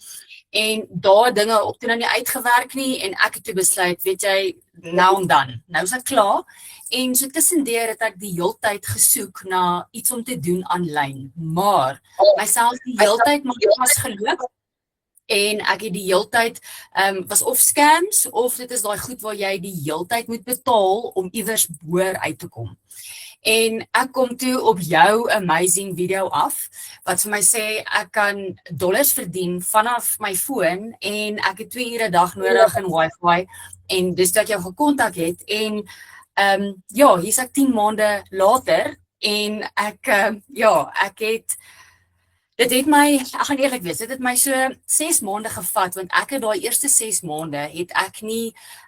En daar dinge op toe nou nie uitgewerk nie en ek het toe besluit, weet jy, nou en dan, nou is ek klaar. En so tussendeur het ek die heeltyd gesoek na iets om te doen aanlyn, maar myself die heeltyd maar vasgeloop en ek het die heeltyd was of scams of dit is daai goed waar jy die heeltyd moet betaal om iewers boor uit te kom. En ek kom toe op jou amazing video af, wat vir my sê, ek kan dollars verdien vanaf my foon, en ek het 2 ure 'n dag nodig in wifi, en dis dat ek jou gekontak het, en ja, hier's ek 10 maande later, en ek het, dit het my, ek gaan eerlik wees, dit het my so 6 maande gevat, want ek het daai eerste 6 maande,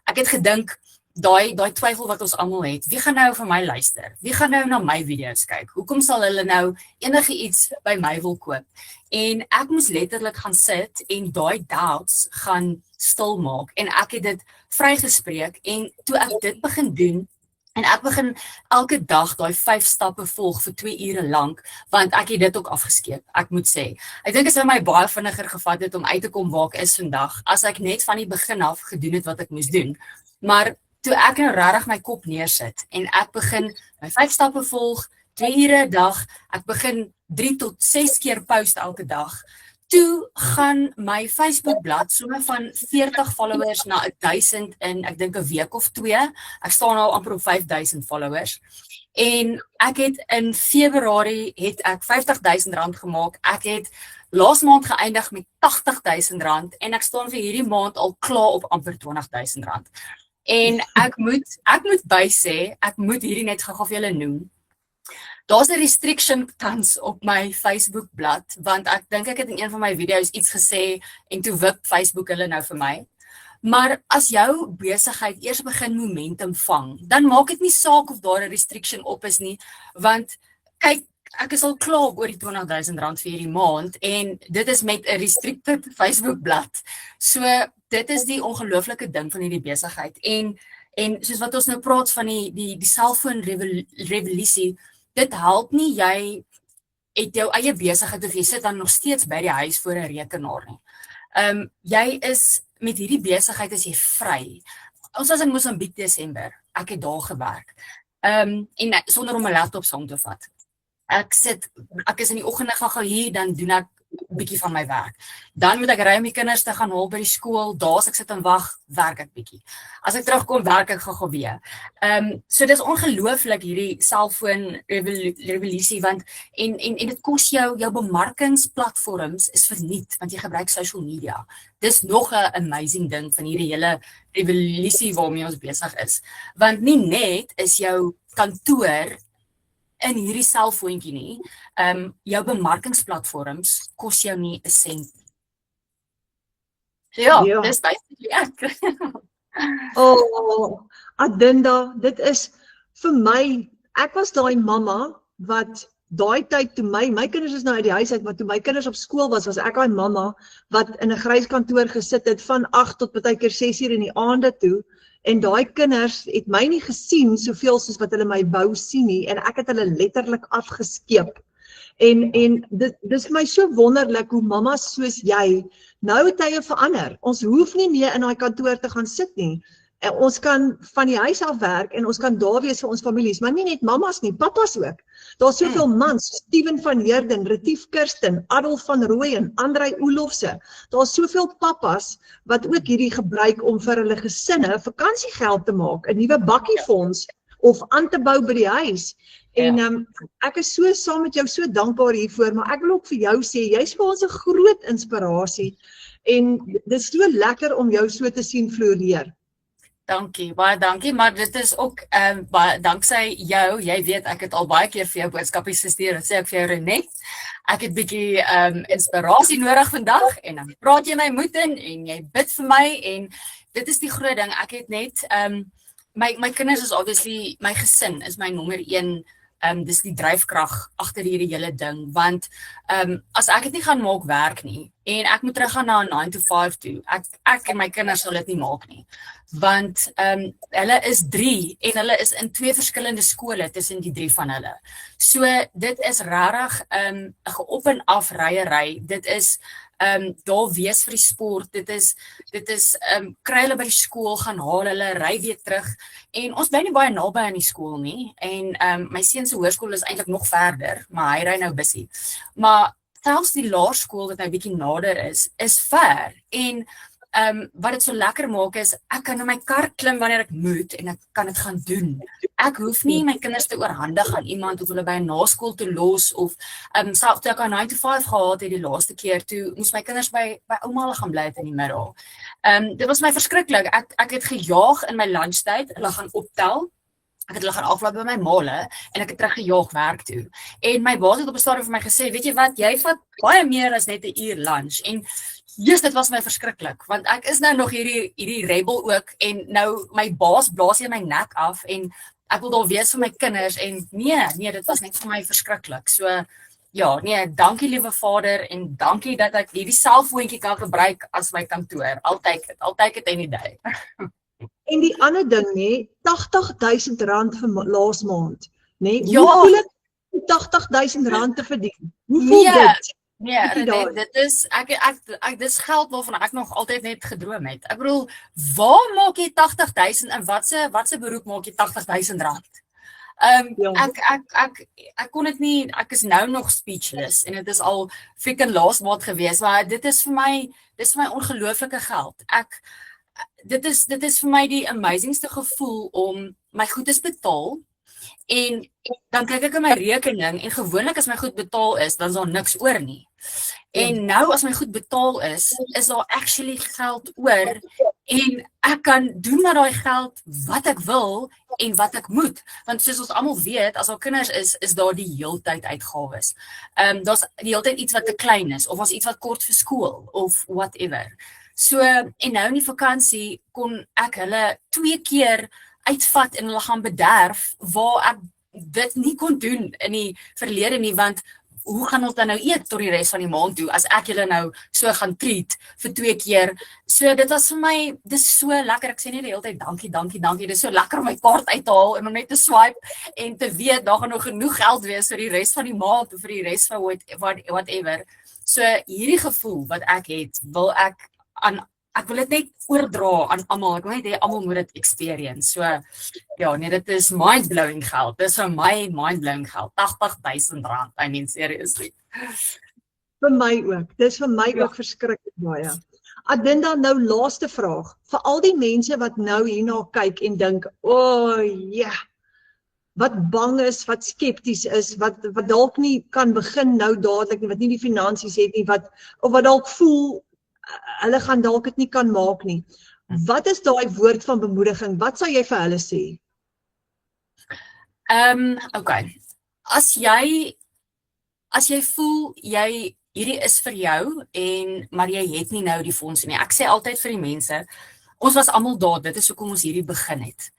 ek het gedink, daai twyfel wat ons almal het, wie gaan nou vir my luister? Wie gaan nou na my video's kyk? Hoekom sal hulle nou enige iets by my wil koop? En ek moes letterlik gaan sit en daai doubts gaan stil maak en ek het dit vrygespreek en toe ek dit begin doen en ek begin elke dag daai 5 stappe volg vir 2 ure lank, want ek het dit ook afgeskeep, ek moet sê. Ek dink dit sou my baie vinniger gevat het om uit te kom waar ek is vandag, as ek net van die begin af gedoen het wat ek moes doen. Maar toe ek nou regtig my kop neersit en ek begin my 5 stappe volg, 2 ure 'n dag, ek begin 3 tot 6 keer post elke dag, toe gaan my Facebookblad sommer van 40 followers na 1000 in, ek dink 'n week of 2, ek staan nou amper op 5000 followers, en ek het in Februarie het ek R50,000 gemaak, ek het laas maand geëindig met R80,000 en ek staan vir hierdie maand al klaar op amper R20,000. En ek moet bysê, ek moet hierdie net gou vir julle noem. Daar's 'n restriction tans op my Facebookblad, want ek dink ek het in een van my video's iets gesê en toe wip Facebook hulle nou vir my. Maar as jou besigheid eers begin momentum vang, dan maak dit nie saak of daar 'n restriction op is nie, want kyk, ek is al klaar oor die R20,000 vir hierdie maand en dit is met 'n restricted Facebookblad. So dit is die ongelooflike ding van hierdie besigheid. En soos wat ons nou praat van die selfoon revolusie, dit help nie jy het jou eie besigheid of jy sit dan nog steeds by die huis voor 'n rekenaar nie. Jy is met hierdie besigheid is jy vry. Ons was in Mosambiek Desember, ek het daar gewerk. En sonder om 'n laptop saam te vat. Ek is in die oggende gaan hier, dan doen ek 'n bietjie van my werk. Dan moet ek ry om die kinders te gaan haal by die skool, daar's ek sit en wag, werk ek bietjie. As ek terugkom, werk ek gou weer. So dis ongelooflik hierdie selfoon revolusie, want en dit kos jou bemarkingsplatforms is verniet, want jy gebruik social media. Dis nog 'n amazing ding van hierdie hele revolusie waarmee ons besig is. Want nie net is jou kantoor in hierdie selfoontjie nie, jou bemarkingsplatforms kos jou nie 'n sent. So ja, dis basically ek. Oh, Adinda, dit is vir my, ek was daai mamma wat daai tyd toe my kinders is nou uit die huis uit, maar toe my kinders op skool was ek daai mamma wat in 'n grys kantoor gesit het van 8 tot partykeer 6 uur in die aande toe. En daai kinders het my nie gesien soveel soos wat hulle my wou sien nie, en ek het hulle letterlik afgeskeep. En dis vir my so wonderlik hoe mammas soos jy nou tye verander. Ons hoef nie meer in daai kantoor te gaan sit nie. En ons kan van die huis af werk en ons kan daar wees vir ons families, maar nie net mammas nie, pappas ook. Daar's soveel mans, Steven van Heerden, Retief Kirsten, Adolf van Rooyen, Andrei Oelofse. Daar's soveel pappas wat ook hierdie gebruik om vir hulle gesinne vakansiegeld te maak, 'n nuwe bakkiefonds of aan te bou by die huis. En ek is so saam met jou so dankbaar hiervoor, maar ek wil ook vir jou sê, jy's vir ons 'n groot inspirasie en dit is so lekker om jou so te sien floreer. Dankie, baie dankie, maar dit is ook danksy jou, jy weet, ek het al baie keer vir jou boodskapies gestuur, en sê ek vir jou Renet, ek het bietjie inspirasie nodig vandag, en dan praat jy my moed in, en jy bid vir my, en dit is die groot ding, ek het net, my kinders is obviously, my gesin is my nommer 1 dis die dryfkrag agter hierdie hele ding, want as ek dit nie gaan maak werk nie en ek moet teruggaan na 'n 9 to 5 toe, ek en my kinders sal dit nie maak nie, want hulle is 3 en hulle is in 2 verskillende skole tussen die 3 van hulle. So dit is regtig 'n op en af ryery. Dit is daar wees vir die sport. Dit is kry hulle by die skool, gaan haal hulle, ry weer terug. En ons bly nie baie naby aan die skool nie. En my seun se hoërskool is eintlik nog verder, maar hy ry nou bussie. Maar selfs die laerskool wat nou bietjie nader is ver. En wat dit so lekker maak is, ek kan in my kar klim wanneer ek moet en ek kan dit gaan doen. Ek hoef nie my kinders te oorhandig aan iemand of hulle by 'n naskool te los of selfs toe ek 'n 9 to 5 gehad het die laaste keer toe moes my kinders by ouma hulle gaan bly het in die middag. Dit was my verskriklik. Ek het gejaag in my lunchtyd, hulle gaan optel. Ek het hulle gaan aflaai by my maale en ek het teruggejaag werk toe. En my baas het op 'n stadium vir my gesê, weet jy wat, jy vat baie meer as net 'n uur lunch. En Jesus, dit was my verskriklik, want ek is nou nog hierdie rebel ook en nou my baas blaas hier my nek af en ek wil daar wees vir my kinders en nee, dit was net vir my verskriklik. So ja, nee, dankie liewe Vader en dankie dat ek hierdie selfoontjie kan gebruik as my kantoor. Altyd het any day. En die ander ding nê, R80,000 vir laas maand, nê? Ja. Hoe voel ek om R80,000 te verdien? Hoe voel dit? Nee, dit is dis geld waarvan ek nog altyd net gedroom het. Ek bedoel, waar maak jy 80,000 en watse beroep maak jy R80,000? Ek kon dit nie, ek is nou nog speechless en dit is al freaking laas maand gewees, maar dit is vir my ongelooflike geld. Dit is vir my die amazingste gevoel om my goed is betaal en dan kyk ek in my rekening en gewoonlik as my goed betaal is, dan is daar niks oor nie. En nou as my goed betaal is daar actually geld oor en ek kan doen met daai geld wat ek wil en wat ek moet. Want soos ons almal weet, as al kinders is daar die heeltyd uitgawes. Daar's die heeltyd iets wat te klein is of as iets wat kort vir skool of whatever. So, en nou in die vakansie kon ek hulle 2 keer uitvat en hulle gaan bederf waar ek dit nie kon doen in die verlede nie, want hoe gaan ons dan nou eet tot die res van die maand toe as ek julle nou so gaan treat vir 2 keer. So dit was vir my, dis so lekker. Ek sê nie die hele tyd dankie. Dis so lekker om my kaart uit te haal en om net te swipe en te weet daar gaan nog genoeg geld wees vir die res van die maand of vir die res van whatever. So hierdie gevoel wat ek het, ek wil dit net oordra aan almal. Ek wil net hê almal moet dit experience. So ja, nee, dit is mind-blowing geld. Dis vir my mind-blowing geld. R80,000. I mean seriously. Vir my ook. Dis vir my ook verskriklik baie. Adinda, nou laaste vraag. Vir al die mense wat nou hierna kyk en dink, wat bang is, wat skepties is, wat dalk nie kan begin nou dadelik nie, wat nie die finansies het nie, of wat dalk voel hulle gaan dalk dit nie kan maak nie. Wat is daai woord van bemoediging? Wat sal jy vir hulle sê? Okay. As jy voel hierdie is vir jou maar jy het nie nou die fondse nie. Ek sê altyd vir die mense, ons was almal daar, dit is hoekom ons hierdie begin het.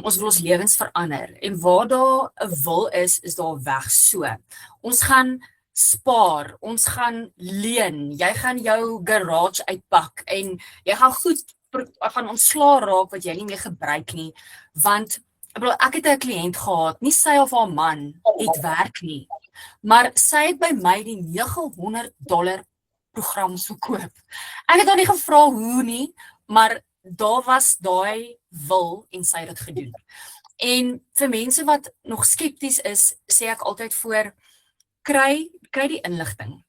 Ons wil ons lewens verander en waar daar 'n wil is daar weg so. Ons gaan spaar, ons gaan leen, jy gaan jou garage uitpak en jy gaan goed van ontslaa raak wat jy nie meer gebruik nie, want ek het 'n kliënt gehad, nie sy of haar man het werk nie, maar sy het by my die $900 program verkoop. Ek het haar nie gevra hoe nie, maar daar was daai wil en sy het dit gedoen. En vir mense wat nog skepties is, sê ek altyd voor, kry die inligting.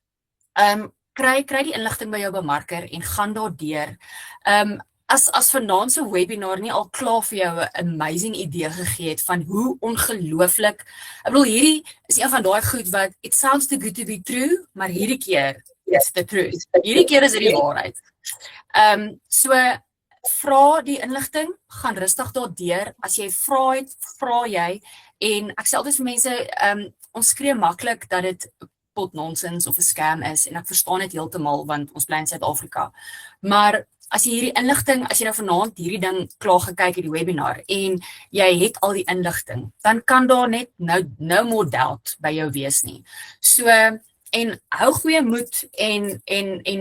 Kry die inligting by jou bemarker en gaan daardeur. As vanaand se webinar nie al klaar vir jou 'n amazing idee gegee het van hoe ongelooflik. Ek bedoel hierdie is een van daai goed wat it sounds too good to be true, maar hierdie keer is the truth. Hierdie keer is dit die waarheid. So vra die inligting, gaan rustig daardeur. As jy vra jy en ek sê altyd vir mense, ons skree maklik dat dit pot nonsens of 'n scam is en ek verstaan dit heeltemal want ons bly in Suid-Afrika. Maar as jy hierdie inligting, as jy nou vanaand hierdie ding klaar gekyk het die webinar en jy het al die inligting, dan kan daar net no more doubt by jou wees nie. So en hou goeie moed en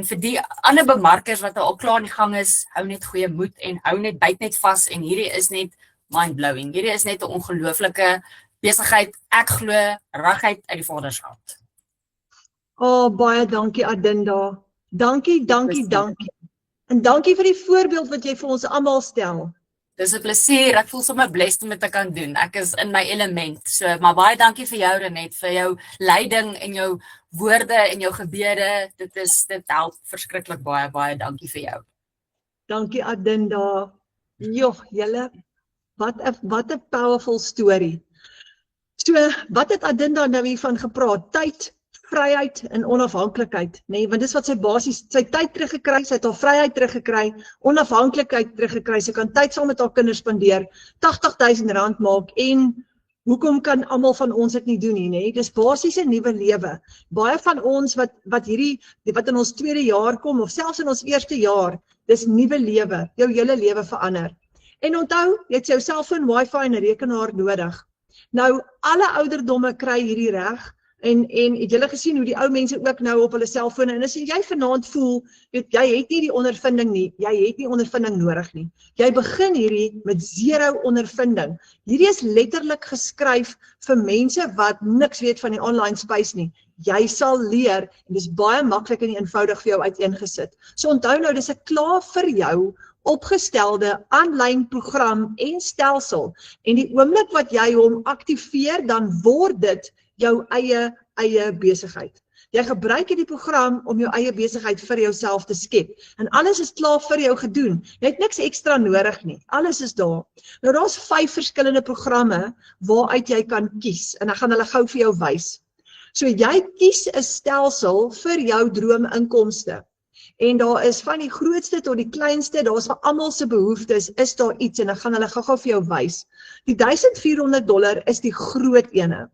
vir die ander bemarkers wat al klaar in die gang is, hou net goeie moed en hou net byt net vas en hierdie is net mind-blowing. Hierdie is net 'n ongelooflike besigheid. Ek glo reguit uit die Vadershart. Baie dankie Adinda. Dankie. En dankie vir die voorbeeld wat jy vir ons almal stel. Dis 'n plesier. Ek voel sommer blessed om dit te kan doen. Ek is in my element. So, maar baie dankie vir jou Renet, vir jou leiding en jou woorde en jou gebede. Dit help verskriklik baie dankie vir jou. Dankie Adinda. Joh, julle, wat 'n powerful story. So, wat het Adinda nou hiervan gepraat? Tyd, vryheid en onafhanklikheid, nee, want dis wat sy basies, sy tyd teruggekry, sy het haar vryheid teruggekry, onafhanklikheid teruggekry, sy kan tyd saam met haar kinders spandeer, R80,000 maak en hoekom kan almal van ons dit nie doen nie, nee? Dis basies 'n nuwe lewe. Baie van ons wat in ons tweede jaar kom of selfs in ons eerste jaar, dis nuwe lewe, jou hele lewe verander. En onthou, jy het jou selfoon, wifi en 'n rekenaar nodig. Nou, alle ouderdomme kry hierdie reg. En het julle gesien hoe die ou mense ook nou op hulle selfone, en as jy vanaand voel, jy het nie die ondervinding nie, jy het nie ondervinding nodig nie. Jy begin hierdie met 0 ondervinding. Hierdie is letterlik geskryf vir mense wat niks weet van die online space nie. Jy sal leer, en dis baie maklik en eenvoudig vir jou uiteengesit. So onthou nou, dis 'n klaar vir jou opgestelde aanlyn program en stelsel. En die oomblik wat jy hom aktiveer, dan word dit jou eie besigheid. Jy gebruik hierdie program om jou eie besigheid vir jouself te skep. En alles is klaar vir jou gedoen. Jy het niks ekstra nodig nie. Alles is daar. Nou daar's 5 verskillende programme waaruit jy kan kies. En ek gaan hulle gou vir jou wys. So jy kies 'n stelsel vir jou droominkomste. En daar is van die grootste tot die kleinste, daar is vir almal se behoeftes, is daar iets en ek gaan hulle gou vir jou wys. Die $1,400 is die groot ene.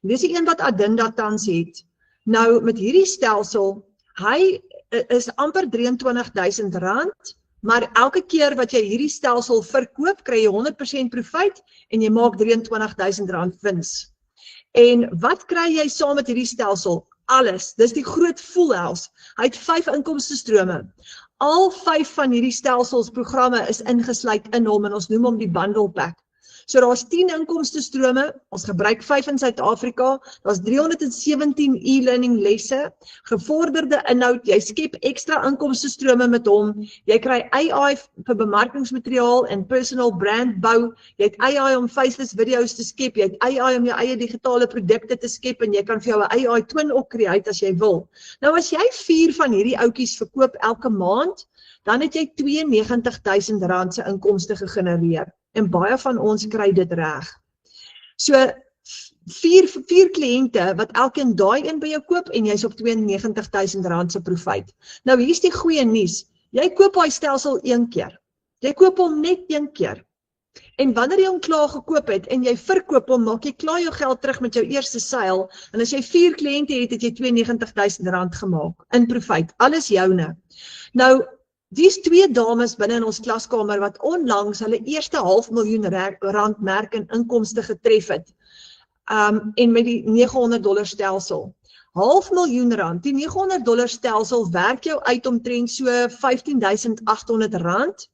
Dis die een wat Adinda tans het. Nou met hierdie stelsel, hy is amper R23,000, maar elke keer wat jy hierdie stelsel verkoop, kry jy 100% profijt en jy maak R23,000 wins. En wat kry jy saam met hierdie stelsel? Alles, dis die groot full house. Hy het 5 inkomstestrome. Al 5 van hierdie stelselsprogramme is ingesluit in hom en ons noem hom die bundle pack. So daar's 10 inkomstestrome, ons gebruik 5 in Suid-Afrika, daar's 317 e-learning lesse, gevorderde inhoud, jy skep ekstra inkomstestrome met hom, jy kry AI vir bemarkingsmateriaal en personal brand bou, jy het AI om faceless video's te skep, jy het AI om jou eie digitale produkte te skep en jy kan vir jou 'n AI twin ook create as jy wil. Nou as jy 4 van hierdie outjies verkoop elke maand, dan het jy R92,000 se inkomste gegenereer. En baie van ons kry dit reg. So, 4 kliënte wat elkeen daai een by jou koop en jy's op R92,000 se profijt. Nou hier's die goeie nuus. Jy koop daai stelsel 1 keer. Jy koop hom net 1 keer. En wanneer jy hom klaar gekoop het en jy verkoop hom, maak jy klaar jou geld terug met jou eerste seil. En as jy 4 kliënte het, het jy R92,000 gemaak in profijt. Alles joune. Nou, dis 2 dames binne in ons klaskamer wat onlangs hulle eerste R500,000 merk in inkomste getref het. En met die $900 stelsel. R500,000, die $900 stelsel werk jou uit omtrent so R15,800.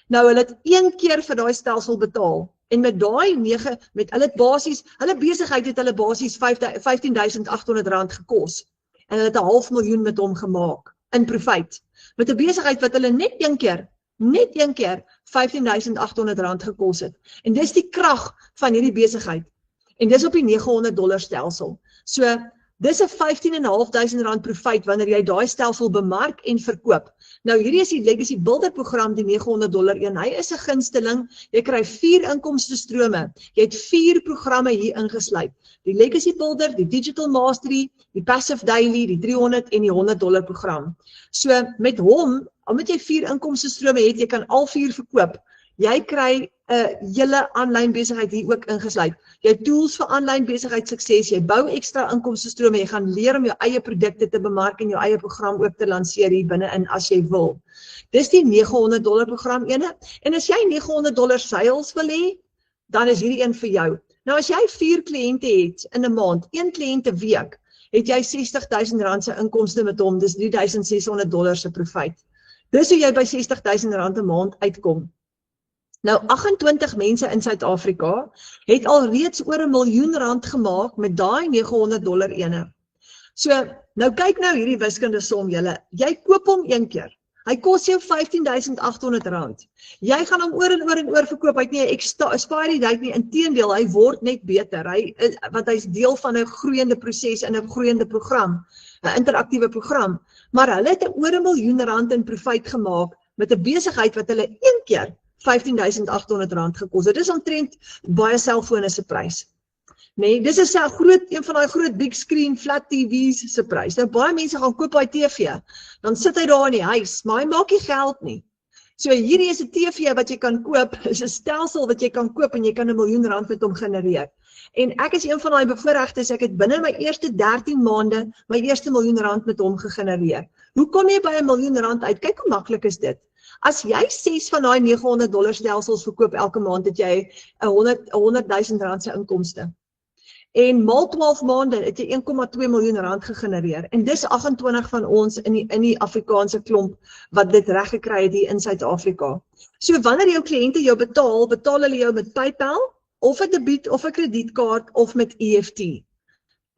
Nou hulle het 1 keer vir daai stelsel betaal. En met daai 9, met hulle besigheid het hulle basies R15,800 gekos. En hulle het 500,000 met hom gemaak in profijt. Met 'n besigheid wat hulle net een keer R15,800 gekos het. En dis die krag van hierdie besigheid. En dis op die $900 stelsel. So, dis 'n R15,500 profijt wanneer jy daai stelsel bemark en verkoop. Nou hierdie is die Legacy Builder program, die $900 een. Hy is 'n gunsteling. Jy kry 4 inkomstestrome. Jy het 4 programme hier ingesluit. Die Legacy Builder, die Digital Mastery, die Passive Daily, die $300 en die $100 program. So met hom, omdat jy 4 inkomstestrome het, jy kan al 4 verkoop. Jy kry julle aanlyn besigheid hier ook ingesluit. Jy het tools vir aanlyn besigheid sukses, jy bou ekstra inkomstestrome, jy gaan leer om jou eie produkte te bemark en jou eie program ook te lanseer hier binne-in as jy wil. Dis die $900 program ene, en as jy $900 sales wil hê, dan is hierdie een vir jou. Nou as jy 4 kliënte het in 'n maand, 1 kliënt 'n week, het jy R60.000 se inkomste met hom, dis $3,600 se profit. Dis hoe jy by R60.000 'n maand uitkom. Nou 28 mense in Suid-Afrika het alreeds oor R1 miljoen gemaak met daai $900 ene. So, nou kyk nou hierdie wiskunde som julle. Jy koop hom een keer. Hy kos jou R15.800. Jy gaan hom oor en oor en oor verkoop. Hy het nie 'n expiry date nie. Inteendeel, hy word net beter. Want hy's deel van 'n groeiende proses in 'n groeiende program, 'n interaktiewe program. Maar hulle het oor R1 miljoen in profit gemaak met 'n besigheid wat hulle een keer R15.800 gekos het. Dis omtrent baie selfone se prys. Nee, dis is een van daai groot big screen flat TV's se prys. Nou baie mense gaan koop daai TV, dan sit hy daar in die huis, maar hy maak nie geld nie. So hierdie is 'n TV wat jy kan koop, is 'n stelsel wat jy kan koop en jy kan R1 miljoen met hom genereer. En ek is een van daai bevoorregtes, ek het binne my eerste 13 maande my eerste R1 miljoen met hom gegenereer. Hoe kom jy by R1 miljoen uit? Kyk hoe maklik is dit. As jy 6 van daai $900 stelsels verkoop elke maand, het jy R100.000 se inkomste. En maal 12 maande het jy R1,2 miljoen gegenereer. En dis 28 van ons in die Afrikaanse klomp wat dit reg gekry het hier in Suid-Afrika. So wanneer jou kliënte jou betaal hulle jou met PayPal, of 'n debiet, of 'n kredietkaart, of met EFT.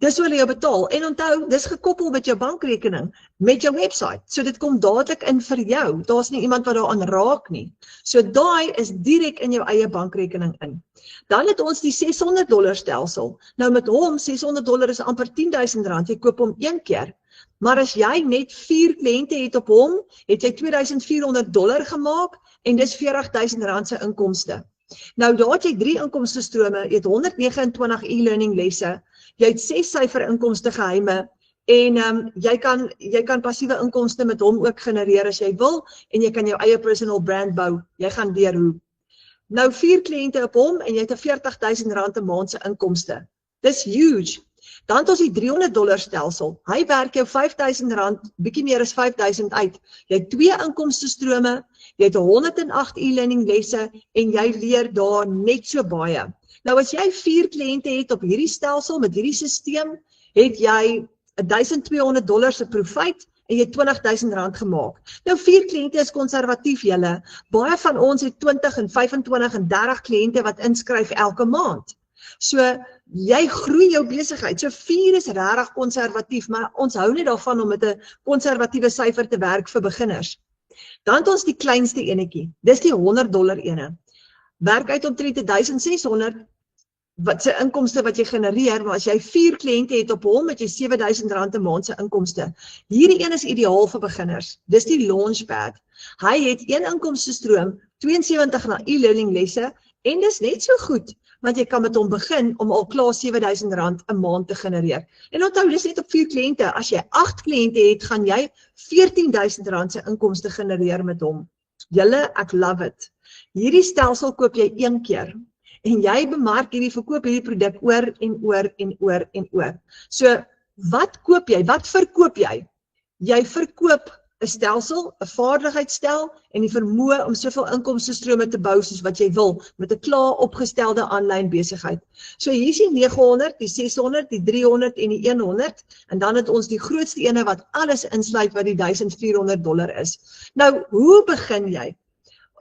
Dis hoe hulle jou betaal. En onthou, dis gekoppel met jou bankrekening, met jou website. So dit kom dadelik in vir jou. Daar's nie iemand wat daaraan raak nie. So daai is direk in jou eie bankrekening in. Dan het ons die $600 stelsel. Nou met hom, $600 is amper R10.000. Jy koop hom een keer. Maar as jy net 4 kliënte het op hom, het jy $2,400 gemaak en dis R40.000 se inkomste. Nou daar het jy 3 inkomstestrome, jy het 129 e-learning lesse, jy het 6 syfer inkomste geheime en jy kan passiewe inkomste met hom ook genereer as jy wil en jy kan jou eie personal brand bou. Jy gaan leer hoe. Nou 4 kliënte op hom en jy het 'n R40.000 'n maand se inkomste. Dis huge. Dan het ons die $300 stelsel. Hy werk jou R5.000, bietjie meer as 5.000 uit. Jy het 2 inkomstestrome, jy het 108 e-learning lesse en jy leer daar net so baie. Nou as jy 4 kliënte het op hierdie stelsel met hierdie stelsel, het jy $1,200 se profit en jy het R20.000 gemaak. Nou 4 kliënte is konservatief julle. Baie van ons het 20 en 25 en 30 kliënte wat inskryf elke maand. So jy groei jou besigheid. So 4 is regtig konservatief, maar ons hou net daarvan om met 'n konservatiewe syfer te werk vir beginners. Dan het ons die kleinste enetjie. Dis die $100 ene. Werk uit omtrent 1.600 wat se inkomste wat jy genereer, maar as jy 4 kliënte het op hom, het jy R7.000 'n maand se inkomste. Hierdie een is ideaal vir beginners. Dis die Launchpad. Hy het 1 inkomstestroom, 72 na e-learning lesse en dis net so goed, want jy kan met hom begin om al klaar R7.000 'n maand te genereer. En onthou, dis net op 4 kliënte. As jy 8 kliënte het, gaan jy R14.000 se inkomste genereer met hom. Julle, ek love it. Hierdie stelsel koop jy 1 keer. En jy bemark verkoop hierdie produk oor en oor en oor en oor. So, wat koop jy? Wat verkoop jy? Jy verkoop 'n stelsel, 'n vaardigheidsstel en die vermoë om soveel inkomstestrome te bou soos wat jy wil met 'n klaar opgestelde aanlyn besigheid. So hier is die 900, die 600, die 300 en die 100 en dan het ons die grootste ene wat alles insluit wat die $1,400 is. Nou, hoe begin jy?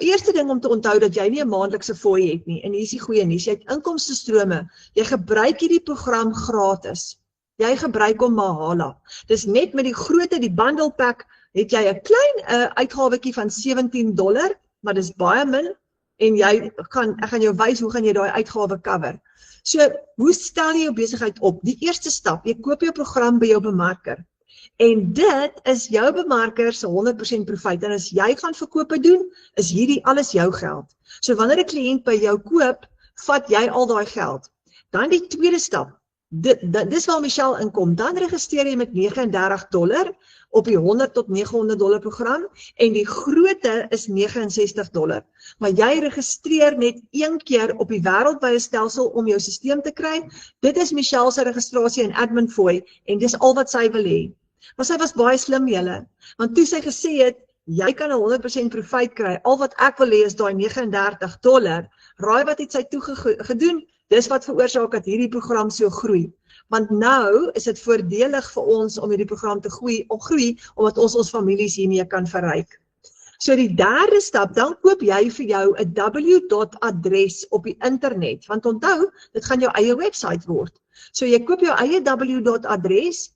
Eerste ding om te onthou dat jy nie 'n maandelikse fooi het nie en hier is die goeie nuus, jy het inkomstestrome. Jy gebruik hierdie program gratis. Jy gebruik hom mahala. Dis net met die grootte, die bundle pack, het jy 'n klein uitgawetjie van $17, maar dis baie min en ek gaan jou wys hoe gaan jy daai uitgawe cover. So, hoe stel jy jou besigheid op? Die eerste stap, jy koop jou program by jou bemarker. En dit is jou bemarker se 100% profit. En as jy gaan verkope doen, is hierdie alles jou geld. So wanneer 'n kliënt by jou koop, vat jy al daai geld. Dan die tweede stap. Dis waar Michelle inkom. Dan registreer jy met $39 op die $100 tot $900 program en die grootte is $69. Maar jy registreer net een keer op die wêreldwye stelsel om jou stelsel te kry. Dit is Michelle se registrasie in Admin4 en dis al wat sy wil hê. Maar sy was baie slim julle, want toe sy gesê het, jy kan 100% profijt kry, al wat ek wil hê is daai $39, raai wat het sy toe gedoen? Dis wat veroorsaak dat hierdie program so groei. Want nou is dit voordelig vir ons om hierdie program te groei, omdat ons families hiermee kan verryk. So die derde stap, dan koop jy vir jou 'n w.adres op die internet, want onthou, dit gaan jou eie website word. So jy koop jou eie w.adres,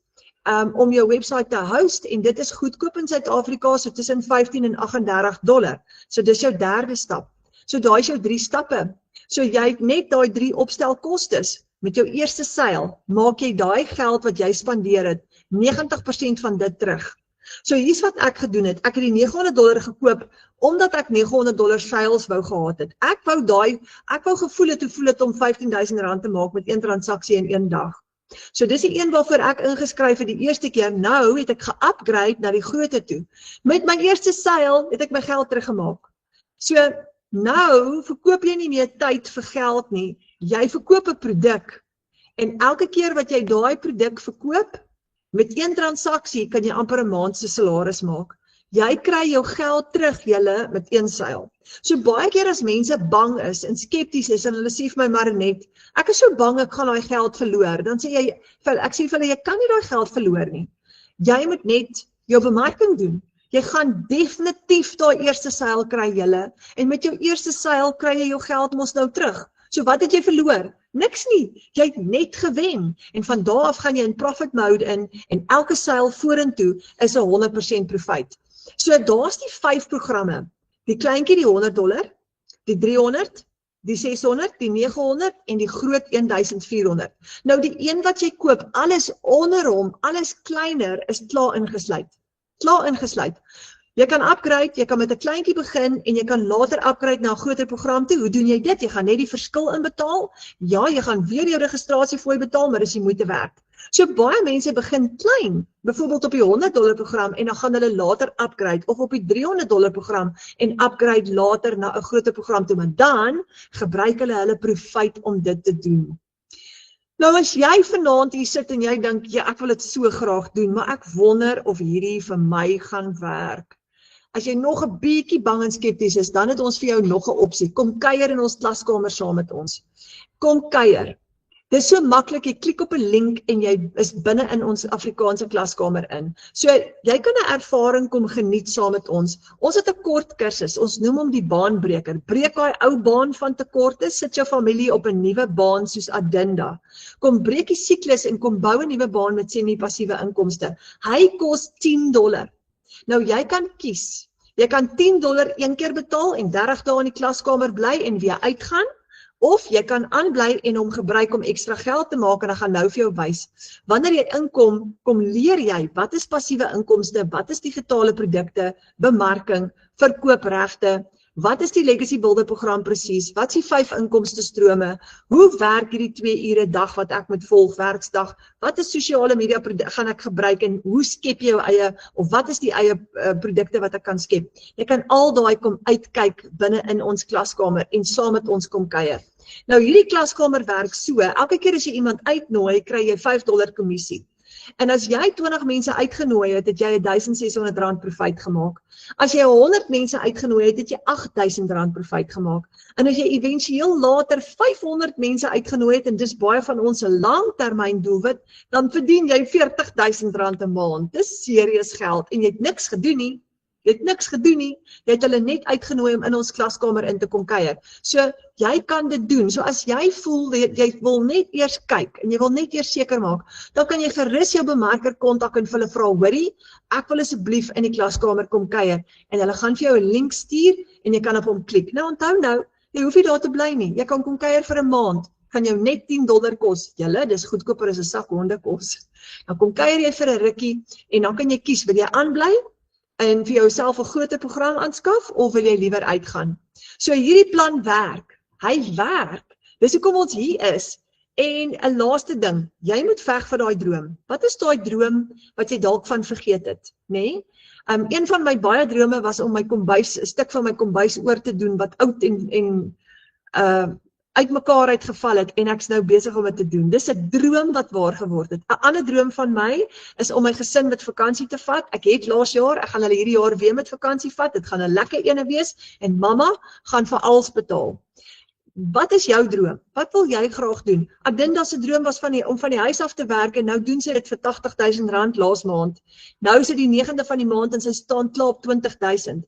om jou website te host, en dit is goedkoop in Suid-Afrika, so tussen $15 en $38. So dis jou derde stap. So daai is jou 3 stappe. So jy het net daai 3 opstelkostes. Met jou eerste seil, maak jy daai geld wat jy spandeer het, 90% van dit terug. So hier's wat ek gedoen het. Ek het die $900 gekoop, omdat ek $900 seils wou gehad het. Ek wou gevoel het om R15.000 te maak met 1 transaksie in 1 dag. So dis die een waarvoor ek ingeskryf het die eerste keer. Nou het ek ge-upgrade na die grootte toe. Met my eerste seil het ek my geld teruggemaak. So nou verkoop jy nie meer tyd vir geld nie. Jy verkoop 'n produk. En elke keer wat jy daai produk verkoop, met 1 transaksie kan jy amper 'n maand se salaris maak. Jy kry jou geld terug julle met 1 seil. So baie keer as mense bang is en skepties is en hulle sê vir my maar net, ek is so bang ek gaan daai geld verloor, dan sê ek sê vir hulle, jy kan nie daai geld verloor nie. Jy moet net jou bemarking doen. Jy gaan definitief daai eerste seil kry julle, en met jou eerste seil kry jy jou geld mos nou terug. So wat het jy verloor? Niks nie. Jy het net gewen. En van daar af gaan jy in profit mode in, en elke seil vorentoe is 100% profijt. So daar's die 5 programme. Die kleintjie die $100, die $300, die $600, die $900 en die groot $1,400. Nou die een wat jy koop, alles onder hom, alles kleiner, is klaar ingesluit. Klaar ingesluit. Jy kan upgrade, jy kan met 'n kleintjie begin en jy kan later upgrade na 'n groter program toe. Hoe doen jy dit? Jy gaan net die verskil inbetaal. Ja, jy gaan weer jou registrasiefooi betaal, maar dis die moeite werd. So baie mense begin klein, byvoorbeeld op die $100 program en dan gaan hulle later upgrade, of op die $300 program en upgrade later na 'n groter program toe, maar dan gebruik hulle profijt om dit te doen. Nou as jy vanaand hier sit en jy dink, ja, ek wil dit so graag doen, maar ek wonder of hierdie vir my gaan werk. As jy nog 'n bietjie bang en skepties is, dan het ons vir jou nog 'n opsie. Kom kuier in ons klaskamer saam met ons. Kom kuier. Dis so maklik, jy klik op 'n link en jy is binne in ons Afrikaanse klaskamer in. So jy kan 'n ervaring kom geniet saam met ons. Ons het 'n kort kursus, ons noem hom die baanbreker. Breek daai ou baan van tekorte, sit jou familie op 'n nuwe baan soos Adinda. Kom breek die siklus en kom bou 'n nuwe baan met semi-passiewe inkomste. Hy kos $10. Nou jy kan kies. Jy kan $10 een keer betaal en 30 dae in die klaskamer bly en weer uitgaan. Of jy kan aanbly en hom gebruik om ekstra geld te maak en dan gaan nou vir jou wys. Wanneer jy inkom, kom leer jy wat is passiewe inkomste, wat is digitale produkte, bemarking, verkoopregte, wat is die Legacy Builder program presies, wat is die 5 inkomste strome, hoe werk hierdie 2 ure dag wat ek moet volg, werksdag, wat is sosiale media gaan ek gebruik en hoe skep jy jou eie, of wat is die eie produkte wat ek kan skep. Jy kan al daai kom uitkyk binne in ons klaskamer en saam met ons kom kuier. Nou hierdie klaskamer werk so, elke keer as jy iemand uitnooi, kry jy $5 kommissie. En as jy 20 mense uitgenooi het, het jy R1,600 profijt gemaak. As jy 100 mense uitgenooi het, het jy R8,000 profijt gemaak. En as jy eventueel later 500 mense uitgenooi het, en dis baie van ons 'n langtermyn doelwit, dan verdien jy R40,000 'n maand. Dis serieus geld en jy het niks gedoen nie. Jy het niks gedoen nie, jy het hulle net uitgenooi om in ons klaskamer in te kom kuier. So, jy kan dit doen. So as jy voel, jy wil net eers kyk, en jy wil net eers seker maak, dan kan jy gerus jou bemarker kontak en vir hulle vra, hoorie, ek wil asseblief in die klaskamer kom kuier, en hulle gaan vir jou 'n link stuur, en jy kan op hom klik. Nou onthou nou, jy hoef nie daar te bly nie, jy kan kom kuier vir 'n maand, kan jou net $10 kos, julle, dis goedkoper as 'n sak hondekos. Dan kom kuier jy vir 'n rukkie, en dan kan jy kies, wil jy aanbly, en vir jouself 'n groter program aanskaf, of wil jy liewer uitgaan? So hierdie plan werk, hy werk, dis hoekom ons hier is, En 'n laaste ding, jy moet veg vir daai droom. Wat is daai droom wat jy dalk van vergeet het, nê? Nee? Een van my baie drome was om my kombuis, 'n stuk van my kombuis oor te doen wat oud en uitmekaar uitgeval het en ek's nou besig om dit te doen. Dis 'n droom wat waar geword het. 'n Ander droom van my is om my gesin met vakansie te vat. Ek het laas jaar, ek gaan hulle hierdie jaar weer met vakansie vat. Dit gaan 'n lekker ene wees en mamma gaan vir alles betaal. Wat is jou droom? Wat wil jy graag doen? Adinda se droom was om van die huis af te werk en nou doen sy dit vir R80,000 laas maand. Nou is dit die 9de van die maand en sy staan klaar op 20,000.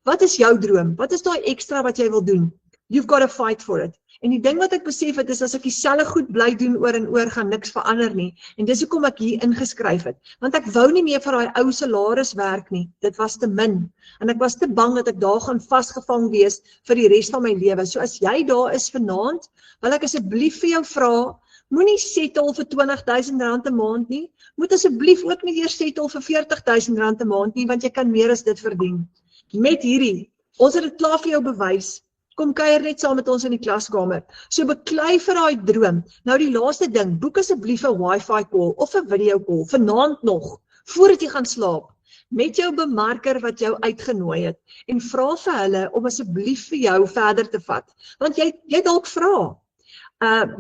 Wat is jou droom? Wat is daai ekstra wat jy wil doen? You've got to fight for it. En die ding wat ek besef het is as ek dieselfde goed bly doen oor en oor gaan niks verander nie. En dis hoekom ek hier ingeskryf het. Want ek wou nie meer vir daai ou salaris werk nie. Dit was te min. En ek was te bang dat ek daar gaan vasgevang wees vir die res van my lewe. So as jy daar is vanaand, wil ek asseblief vir jou vra, moenie settle vir R20,000 'n maand nie. Moet asseblief ook nie weer settle vir R40,000 'n maand nie, want jy kan meer as dit verdien. Met hierdie, ons het dit klaar vir jou bewys. Kom kuier net saam met ons in die klaskamer. So beklei vir daai droom. Nou die laaste ding, boek asseblief 'n Wi-Fi call of 'n video call vanaand nog, voordat jy gaan slaap, met jou bemarker wat jou uitgenooi het en vra vir hulle om asseblief vir jou verder te vat. Want jy dalk vra.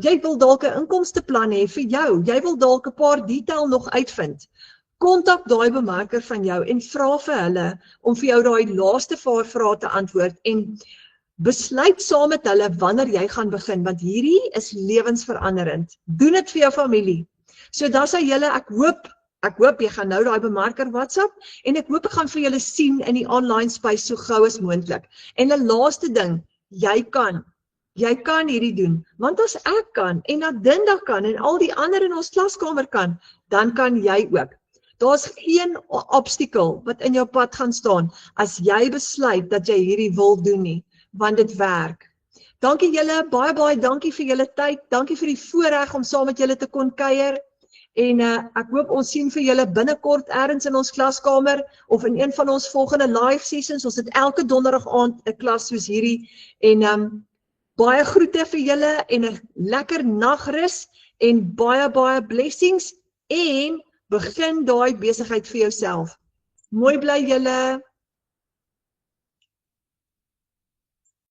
Jy wil dalk 'n inkomsteplan hê vir jou. Jy wil dalk 'n paar detail nog uitvind. Kontak daai bemarker van jou en vra vir hulle om vir jou daai laaste paar vrae te antwoord en besluit saam met hulle wanneer jy gaan begin, want hierdie is lewensveranderend. Doen dit vir jou familie. So dan sê julle, ek hoop jy gaan nou daai bemarker WhatsApp en ek hoop ek gaan vir julle sien in die online space so gou as moontlik. En 'n laaste ding, jy kan hierdie doen, want as ek kan en Adinda kan en al die ander in ons klaskamer kan, dan kan jy ook. Daar's geen obstakel wat in jou pad gaan staan as jy besluit dat jy hierdie wil doen nie. Want dit werk. Dankie julle, baie dankie vir julle tyd, dankie vir die voorreg om saam met julle te kon kuier, en ek hoop ons sien vir julle binnekort ergens in ons klaskamer, of in een van ons volgende live sessions. Ons het elke donderdag aand 'n klas soos hierdie, en baie groete vir julle, en 'n lekker nagrus, en baie blessings, en begin daai besigheid vir jouself. Mooi bly julle.